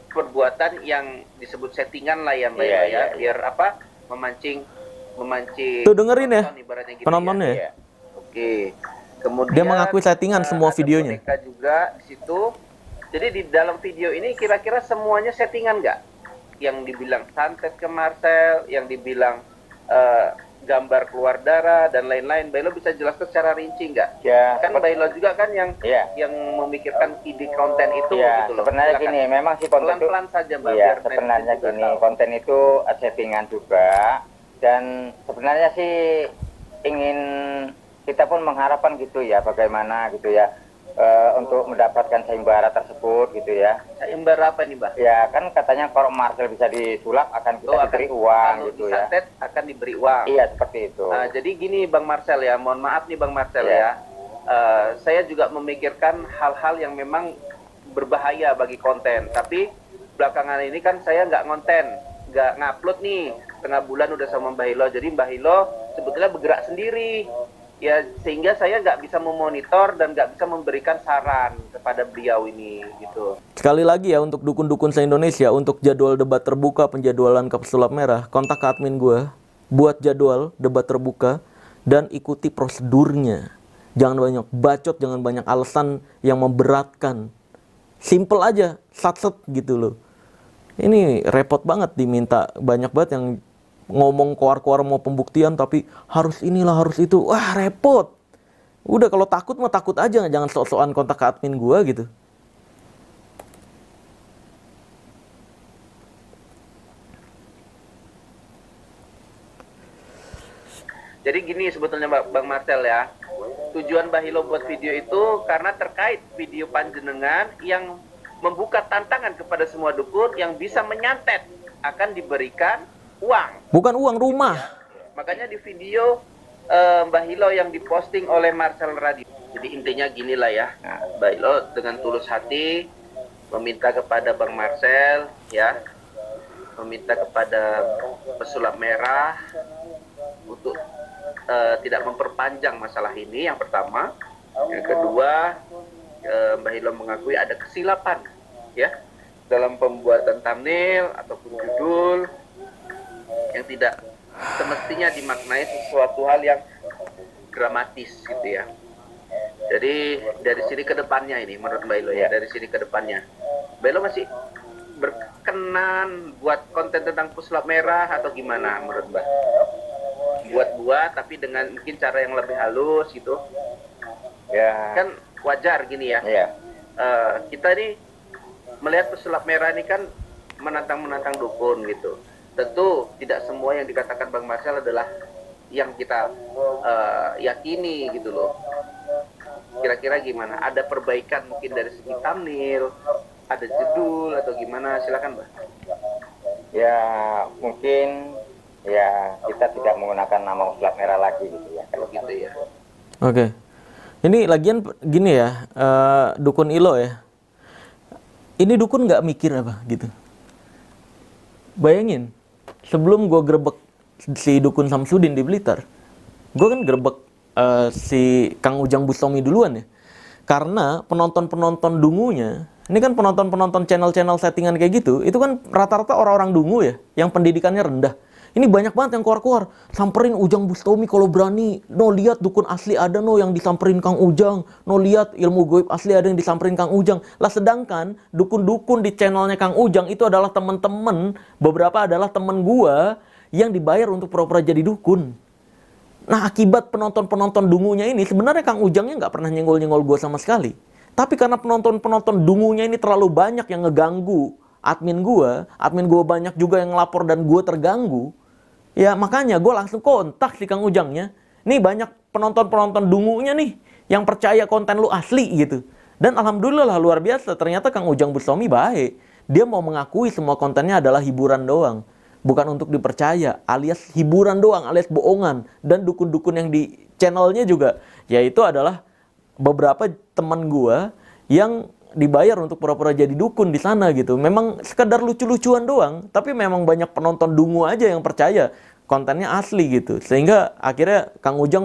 perbuatan yang disebut settingan lah ya Mbak ya. Biar memancing tuh dengerin ya gitu penontonnya ya. Oke. Kemudian dia mengakui settingan semua videonya. Mereka juga di situ. Jadi di dalam video ini kira-kira semuanya settingan nggak? Yang dibilang santet ke Marcel, yang dibilang gambar keluar darah dan lain-lain. Mbak Ilo bisa jelaskan secara rinci nggak? Ya, kan Mbak Ilo juga kan yang memikirkan ide konten itu gitu loh. Sebenarnya gini, memang si konten pelan-pelan saja Mbak. Iya, sebenarnya gini, konten itu settingan juga. Dan sebenarnya sih ingin kita pun mengharapkan gitu ya, bagaimana gitu ya, untuk mendapatkan sayembara tersebut gitu ya. Sayembara apa nih Mbak? Ya kan katanya kalau Marcel bisa disulap akan kita diberi uang gitu ya. Kalau akan diberi uang. Iya seperti itu. Jadi gini Bang Marcel ya, mohon maaf nih Bang Marcel ya. Saya juga memikirkan hal-hal yang memang berbahaya bagi konten. Tapi belakangan ini kan saya nggak ngonten, nggak ngupload nih. Setengah bulan udah sama Mbak Hilo. Jadi Mbak Hilo sebetulnya bergerak sendiri. Ya sehingga saya nggak bisa memonitor dan nggak bisa memberikan saran kepada beliau ini gitu. Sekali lagi ya untuk dukun-dukun se-Indonesia, untuk jadwal debat terbuka penjadwalan ke pesulap merah, kontak ke admin gue, buat jadwal debat terbuka dan ikuti prosedurnya. Jangan banyak bacot, jangan banyak alasan yang memberatkan. Simple aja, sat-set gitu loh. Ini repot banget diminta, banyak banget yang ngomong koar-koar mau pembuktian tapi harus inilah harus itu. Wah repot. Udah kalau takut mah takut aja, jangan sok-sokan kontak ke admin gua gitu. Jadi gini sebetulnya Bang Marcel ya. tujuan Bahilo buat video itu karena terkait video panjenengan yang membuka tantangan kepada semua dukun yang bisa menyantet akan diberikan uang. Bukan uang, rumah. Makanya di video Bahilo yang diposting oleh Marcel Radio. Jadi intinya gini lah ya, Bahilo dengan tulus hati meminta kepada Bang Marcel ya, meminta kepada pesulap merah untuk tidak memperpanjang masalah ini, yang pertama. Yang kedua, Mbah Hilo mengakui ada kesilapan ya dalam pembuatan thumbnail ataupun judul yang tidak semestinya dimaknai sesuatu hal yang dramatis gitu ya. Jadi dari sini ke depannya ini menurut Mbah Hilo ya, dari sini ke depannya Mbah Hilo masih berkenan buat konten tentang pesulap merah atau gimana menurut Mbah? Buat tapi dengan mungkin cara yang lebih halus gitu ya, kan wajar gini ya. Kita nih melihat pesulap merah ini kan menantang dukun gitu. Tentu tidak semua yang dikatakan Bang Marcel adalah yang kita yakini gitu loh. Kira-kira gimana? Ada perbaikan mungkin dari segi thumbnail, ada judul atau gimana? Silakan Mbak. Ya mungkin ya kita tidak menggunakan nama pesulap merah lagi gitu ya. Kalau gitu ya. Oke. Ini lagian gini ya, dukun Ilo ya. Ini dukun nggak mikir apa gitu. Bayangin, sebelum gue gerebek si dukun Samsudin di Blitar, gue kan gerebek si Kang Ujang Bustomi duluan ya. Karena penonton-penonton dungunya, ini kan penonton-penonton channel-channel settingan kayak gitu, itu kan rata-rata orang-orang dungu ya, yang pendidikannya rendah. Ini banyak banget yang keluar-keluar, samperin Ujang Bustomi kalau berani. No, lihat dukun asli ada no yang disamperin Kang Ujang. No, lihat ilmu goib asli ada yang disamperin Kang Ujang. Lah sedangkan dukun-dukun di channelnya Kang Ujang itu adalah temen-temen, beberapa adalah temen gua yang dibayar untuk pura-pura jadi dukun. Nah, akibat penonton-penonton dungunya ini, sebenarnya Kang Ujangnya nggak pernah nyenggol-nyenggol gua sama sekali. Tapi karena penonton-penonton dungunya ini terlalu banyak yang ngeganggu admin gua banyak juga yang ngelapor dan gua terganggu. Ya makanya gue langsung kontak si Kang Ujangnya. Nih banyak penonton-penonton dungunya nih yang percaya konten lu asli gitu. Dan alhamdulillah lah, luar biasa, ternyata Kang Ujang Bustomi baik. Dia mau mengakui semua kontennya adalah hiburan doang, bukan untuk dipercaya, alias hiburan doang, alias bohongan. Dan dukun-dukun yang di channelnya juga, yaitu adalah beberapa teman gue yang dibayar untuk pura-pura jadi dukun di sana gitu. Memang sekedar lucu-lucuan doang, tapi memang banyak penonton dungu aja yang percaya kontennya asli gitu. Sehingga akhirnya Kang Ujang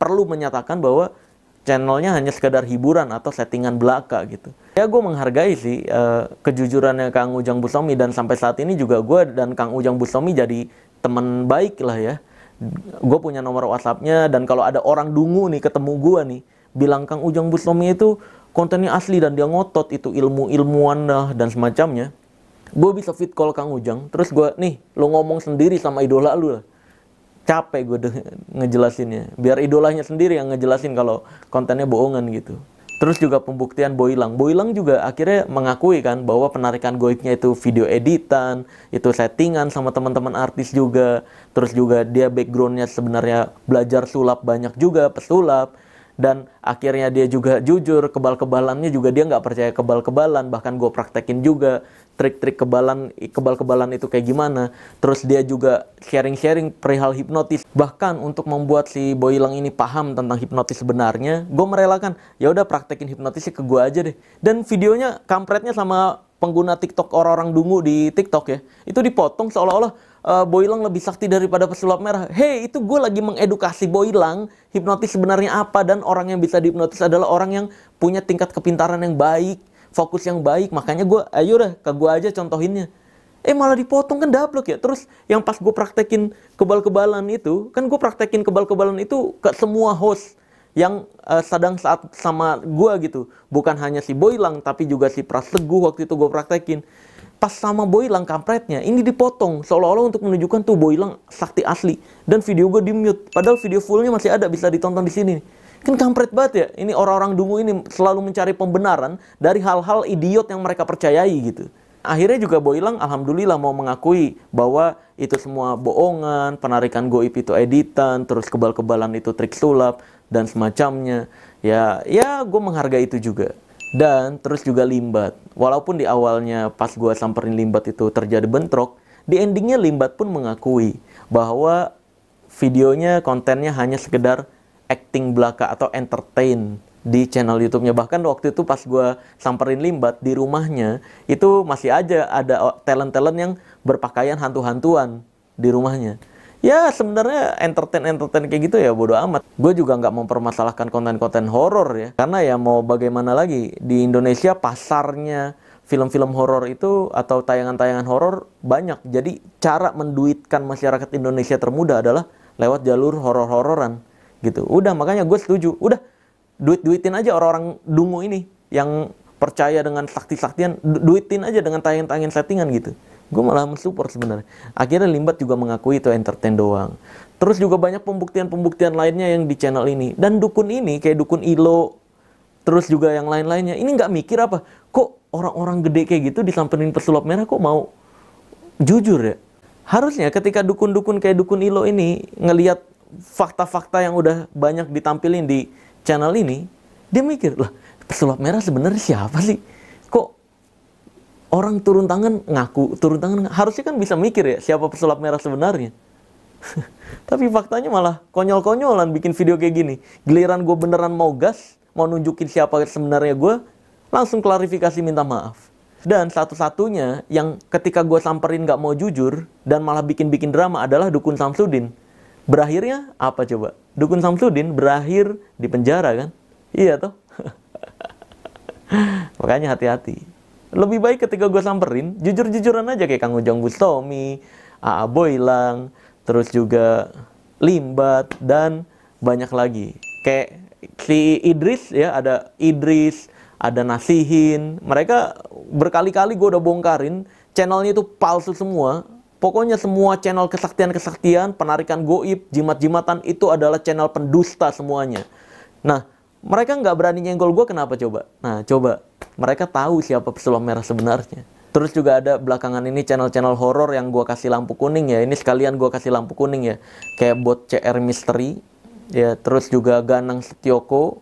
perlu menyatakan bahwa channelnya hanya sekedar hiburan atau settingan belaka gitu. Ya gue menghargai sih kejujurannya Kang Ujang Bustomi, dan sampai saat ini juga gue dan Kang Ujang Bustomi jadi teman baik lah ya. Gue punya nomor WhatsApp-nya, dan kalau ada orang dungu nih ketemu gue nih bilang Kang Ujang Bustomi itu kontennya asli dan dia ngotot itu ilmu-ilmuwan dah dan semacamnya, gue bisa fit call Kang Ujang, terus gue, nih lo ngomong sendiri sama idola lu lah. Capek gue ngejelasinnya, biar idolanya sendiri yang ngejelasin kalau kontennya bohongan gitu. Terus juga pembuktian Boilang juga akhirnya mengakui kan bahwa penarikan goibnya itu video editan, itu settingan sama teman-teman artis juga. Terus juga dia backgroundnya sebenarnya belajar sulap banyak juga, pesulap. Dan akhirnya dia juga jujur, kebal-kebalannya juga dia nggak percaya kebal-kebalan. Bahkan gue praktekin juga trik-trik kebal-kebalan itu kayak gimana. Terus dia juga sharing-sharing perihal hipnotis. Bahkan untuk membuat si Boilang ini paham tentang hipnotis sebenarnya, gue merelakan, ya udah praktekin hipnotisnya ke gue aja deh. Dan videonya kampretnya sama pengguna TikTok, orang-orang dungu di TikTok ya, itu dipotong seolah-olah Boilang lebih sakti daripada pesulap merah. Hey, itu gue lagi mengedukasi Boilang hipnotis sebenarnya apa, dan orang yang bisa dihipnotis adalah orang yang punya tingkat kepintaran yang baik, fokus yang baik. Makanya gue, ayo dah ke gue aja contohinnya. Malah dipotong kan dablek ya. Terus yang pas gue praktekin kebal-kebalan itu, kan gue praktekin kebal-kebalan itu ke semua host yang sedang saat sama gue gitu. Bukan hanya si Boilang, tapi juga si Pras Teguh waktu itu gue praktekin. Pas sama Boilang kampretnya, ini dipotong seolah-olah untuk menunjukkan tuh Boilang sakti asli. Dan video gue di-mute, padahal video fullnya masih ada, bisa ditonton di sini. Kan kampret banget ya. Ini orang-orang dungu ini selalu mencari pembenaran dari hal-hal idiot yang mereka percayai gitu. akhirnya juga Boilang alhamdulillah mau mengakui bahwa itu semua bohongan, penarikan goib itu editan, terus kebal-kebalan itu trik sulap dan semacamnya. Ya gue menghargai itu juga. Dan terus juga Limbat. Walaupun di awalnya pas gue samperin Limbat itu terjadi bentrok, di endingnya Limbat pun mengakui bahwa videonya, kontennya hanya sekedar acting belaka atau entertain di channel YouTube-nya. Bahkan waktu itu pas gue samperin Limbat di rumahnya, itu masih aja ada talent-talent yang berpakaian hantu-hantuan di rumahnya. Ya sebenarnya entertain kayak gitu ya bodo amat. Gue juga nggak mempermasalahkan konten-konten horor ya, karena ya mau bagaimana lagi, di Indonesia pasarnya film-film horor itu atau tayangan-tayangan horor banyak. Jadi cara menduitkan masyarakat Indonesia termudah adalah lewat jalur horor-hororan gitu. Udah, makanya gue setuju. Udah, duitin aja orang-orang dungu ini yang percaya dengan sakti-saktian, duitin aja dengan tayangan-tayangan settingan gitu. Gue malah mensupport sebenarnya. Akhirnya Limbat juga mengakui itu entertain doang. Terus juga banyak pembuktian-pembuktian lainnya yang di channel ini. Dan dukun ini kayak dukun Ilo, terus juga yang lain-lainnya, ini nggak mikir apa, kok orang-orang gede kayak gitu disamperin pesulap merah kok mau jujur ya. Harusnya ketika dukun-dukun kayak dukun Ilo ini ngelihat fakta-fakta yang udah banyak ditampilin di channel ini, dia mikir, lah pesulap merah sebenarnya siapa sih? Kok orang turun tangan ngaku, turun tangan, harusnya kan bisa mikir ya siapa pesulap merah sebenarnya. Tapi faktanya malah konyol-konyolan bikin video kayak gini. Giliran gue beneran mau gas, mau nunjukin siapa sebenarnya gue, langsung klarifikasi minta maaf. Dan satu-satunya yang ketika gue samperin gak mau jujur dan malah bikin-bikin drama adalah Dukun Samsudin. Berakhirnya apa coba? Dukun Samsudin berakhir di penjara kan? Iya toh? Makanya hati-hati. Lebih baik ketika gue samperin, jujur-jujuran aja kayak Kang Ujang Bustomi, A.A. Boilang, terus juga Limbat, dan banyak lagi. Kayak si Idris ya, ada Idris, ada Nasihin. Mereka berkali-kali gue udah bongkarin, channelnya itu palsu semua. Pokoknya semua channel kesaktian-kesaktian, penarikan goib, jimat-jimatan itu adalah channel pendusta semuanya. Nah, mereka nggak berani nyenggol gue kenapa coba? Nah, coba. Mereka tahu siapa pesulap merah sebenarnya. Terus juga ada belakangan ini channel-channel horor yang gue kasih lampu kuning ya. Ini sekalian gue kasih lampu kuning ya. Kayak bot CR Mystery. Ya, terus juga Ganang Setioko.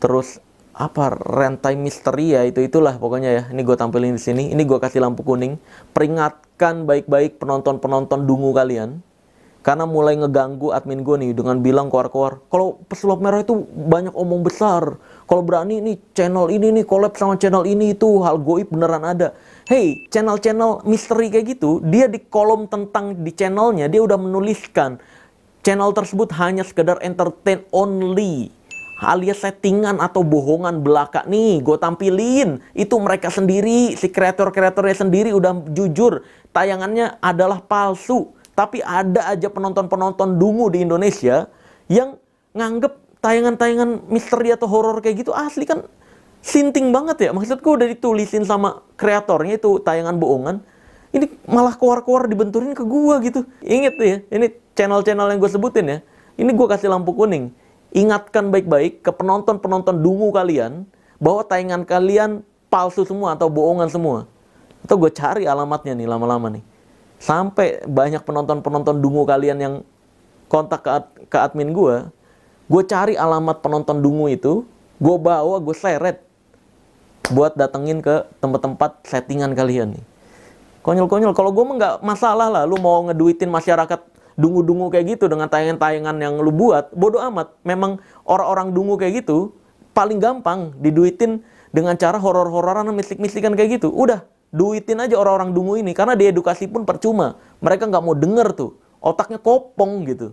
Terus apa Rentai Misteri ya, itulah pokoknya ya. Ini gue tampilin di sini. Ini gue kasih lampu kuning. Peringatkan baik-baik penonton-penonton dungu kalian, karena mulai ngeganggu admin gue nih dengan bilang koar-koar, kalau pesulap merah itu banyak omong besar. Kalau berani nih channel ini nih collab sama channel ini, itu hal goib beneran ada. Hey, channel-channel misteri kayak gitu, dia di kolom tentang di channelnya dia udah menuliskan channel tersebut hanya sekedar entertain only, alias settingan atau bohongan belaka. Nih gue tampilin, itu mereka sendiri, si kreator-kreatornya sendiri udah jujur tayangannya adalah palsu. Tapi ada aja penonton-penonton dungu di Indonesia yang nganggep tayangan-tayangan misteri atau horor kayak gitu asli kan sinting banget ya. Maksudku udah ditulisin sama kreatornya itu tayangan bohongan, ini malah keluar-keluar dibenturin ke gua gitu. Ingat ya, ini channel-channel yang gue sebutin ya. Ini gue kasih lampu kuning. Ingatkan baik-baik ke penonton-penonton dungu kalian bahwa tayangan kalian palsu semua atau bohongan semua. Atau gue cari alamatnya nih lama-lama nih. Sampai banyak penonton-penonton dungu kalian yang kontak ke admin gue cari alamat penonton dungu itu, gue bawa, gue seret buat datengin ke tempat-tempat settingan kalian nih. Konyol-konyol. Kalau gue mah nggak masalah lah, lu mau ngeduitin masyarakat dungu-dungu kayak gitu dengan tayangan-tayangan yang lu buat, bodo amat. Memang orang-orang dungu kayak gitu paling gampang diduitin dengan cara horor-hororan, mistik-mistikan kayak gitu. Udah, duitin aja orang-orang dungu ini, karena diedukasi pun percuma. Mereka nggak mau denger tuh, otaknya kopong gitu,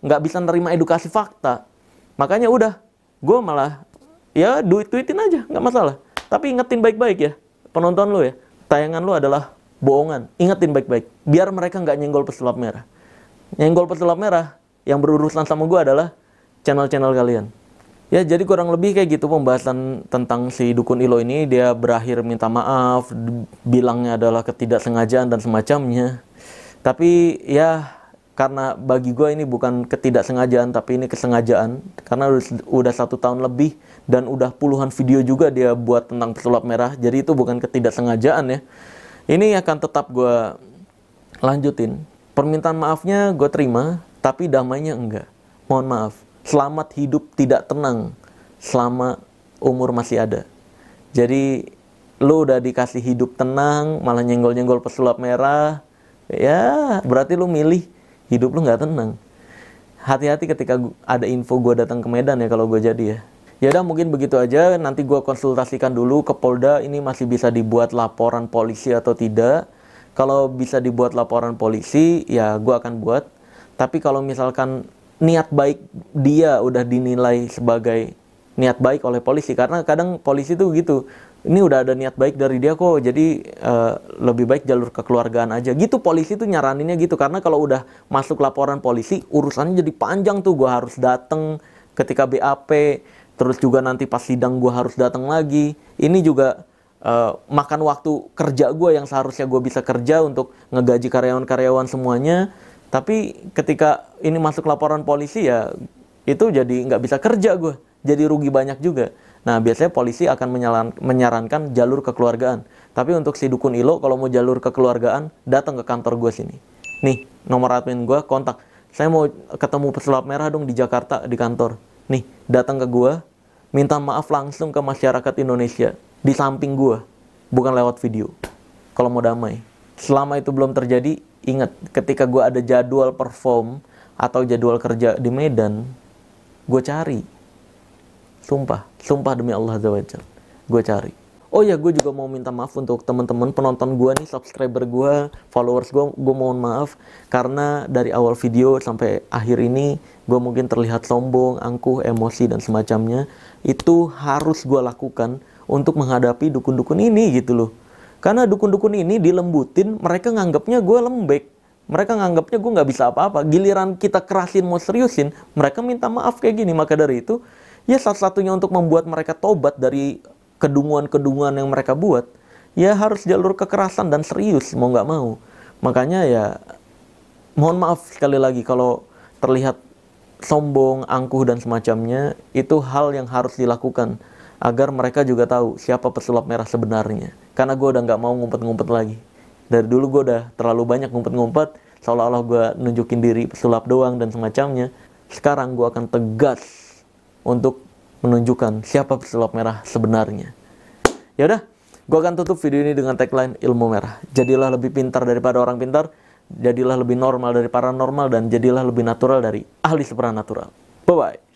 nggak bisa nerima edukasi fakta. Makanya udah, gue malah ya duitin aja, nggak masalah. Tapi ingetin baik-baik ya, penonton lu ya, tayangan lu adalah bohongan. Ingetin baik-baik, biar mereka nggak nyenggol pesulap merah. Nyenggol pesulap merah yang berurusan sama gue adalah channel-channel kalian. Ya, jadi kurang lebih kayak gitu pembahasan tentang si Dukun Ilo ini. Dia berakhir minta maaf, bilangnya adalah ketidaksengajaan dan semacamnya. Tapi ya, karena bagi gue ini bukan ketidaksengajaan, tapi ini kesengajaan. Karena udah 1 tahun lebih dan udah puluhan video juga dia buat tentang pesulap merah. Jadi itu bukan ketidaksengajaan ya. Ini akan tetap gue lanjutin. Permintaan maafnya gue terima, tapi damainya enggak. Mohon maaf. Selamat hidup tidak tenang selama umur masih ada. Jadi lu udah dikasih hidup tenang, malah nyenggol-nyenggol pesulap merah, ya berarti lu milih hidup lu nggak tenang. Hati-hati ketika ada info gue datang ke Medan ya kalau gue jadi ya. Ya udah mungkin begitu aja, nanti gue konsultasikan dulu ke Polda ini masih bisa dibuat laporan polisi atau tidak. Kalau bisa dibuat laporan polisi ya gue akan buat. Tapi kalau misalkan niat baik dia udah dinilai sebagai niat baik oleh polisi, karena kadang polisi tuh gitu, ini udah ada niat baik dari dia kok, jadi lebih baik jalur kekeluargaan aja gitu. Polisi tuh nyaraninnya gitu, karena kalau udah masuk laporan polisi urusannya jadi panjang tuh, gue harus dateng ketika BAP, terus juga nanti pas sidang gue harus datang lagi. Ini juga makan waktu kerja gue yang seharusnya gue bisa kerja untuk ngegaji karyawan-karyawan semuanya. Tapi ketika ini masuk laporan polisi ya itu jadi nggak bisa kerja gue. Jadi rugi banyak juga. Nah biasanya polisi akan menyarankan jalur kekeluargaan. Tapi untuk si dukun Ilo kalau mau jalur kekeluargaan datang ke kantor gue sini. Nih nomor admin gue, kontak. Saya mau ketemu pesulap merah dong di Jakarta di kantor. Nih, datang ke gua, minta maaf langsung ke masyarakat Indonesia di samping gua, bukan lewat video. Kalau mau damai. Selama itu belum terjadi, ingat ketika gua ada jadwal perform atau jadwal kerja di Medan, gua cari. Sumpah demi Allah Azza wa Jalla, gua cari. Oh ya, gue juga mau minta maaf untuk teman-teman penonton gue nih, subscriber gue, followers gue mohon maaf karena dari awal video sampai akhir ini gue mungkin terlihat sombong, angkuh, emosi dan semacamnya. Itu harus gue lakukan untuk menghadapi dukun-dukun ini gitu loh. Karena dukun-dukun ini dilembutin, mereka nganggapnya gue lembek. Mereka nganggapnya gue nggak bisa apa-apa. Giliran kita kerasin mau seriusin, mereka minta maaf kayak gini. Maka dari itu, ya satu-satunya untuk membuat mereka tobat dari kedunguan-kedunguan yang mereka buat, ya harus jalur kekerasan dan serius, mau nggak mau. Makanya ya, mohon maaf sekali lagi kalau terlihat sombong, angkuh dan semacamnya, itu hal yang harus dilakukan agar mereka juga tahu siapa pesulap merah sebenarnya. Karena gue udah nggak mau ngumpet-ngumpet lagi. Dari dulu gue udah terlalu banyak ngumpet-ngumpet, seolah-olah gue nunjukin diri pesulap doang dan semacamnya. Sekarang gue akan tegas untuk menunjukkan siapa pesulap merah sebenarnya. Ya udah, gue akan tutup video ini dengan tagline ilmu merah. Jadilah lebih pintar daripada orang pintar, jadilah lebih normal dari paranormal, dan jadilah lebih natural dari ahli supranatural. Bye bye.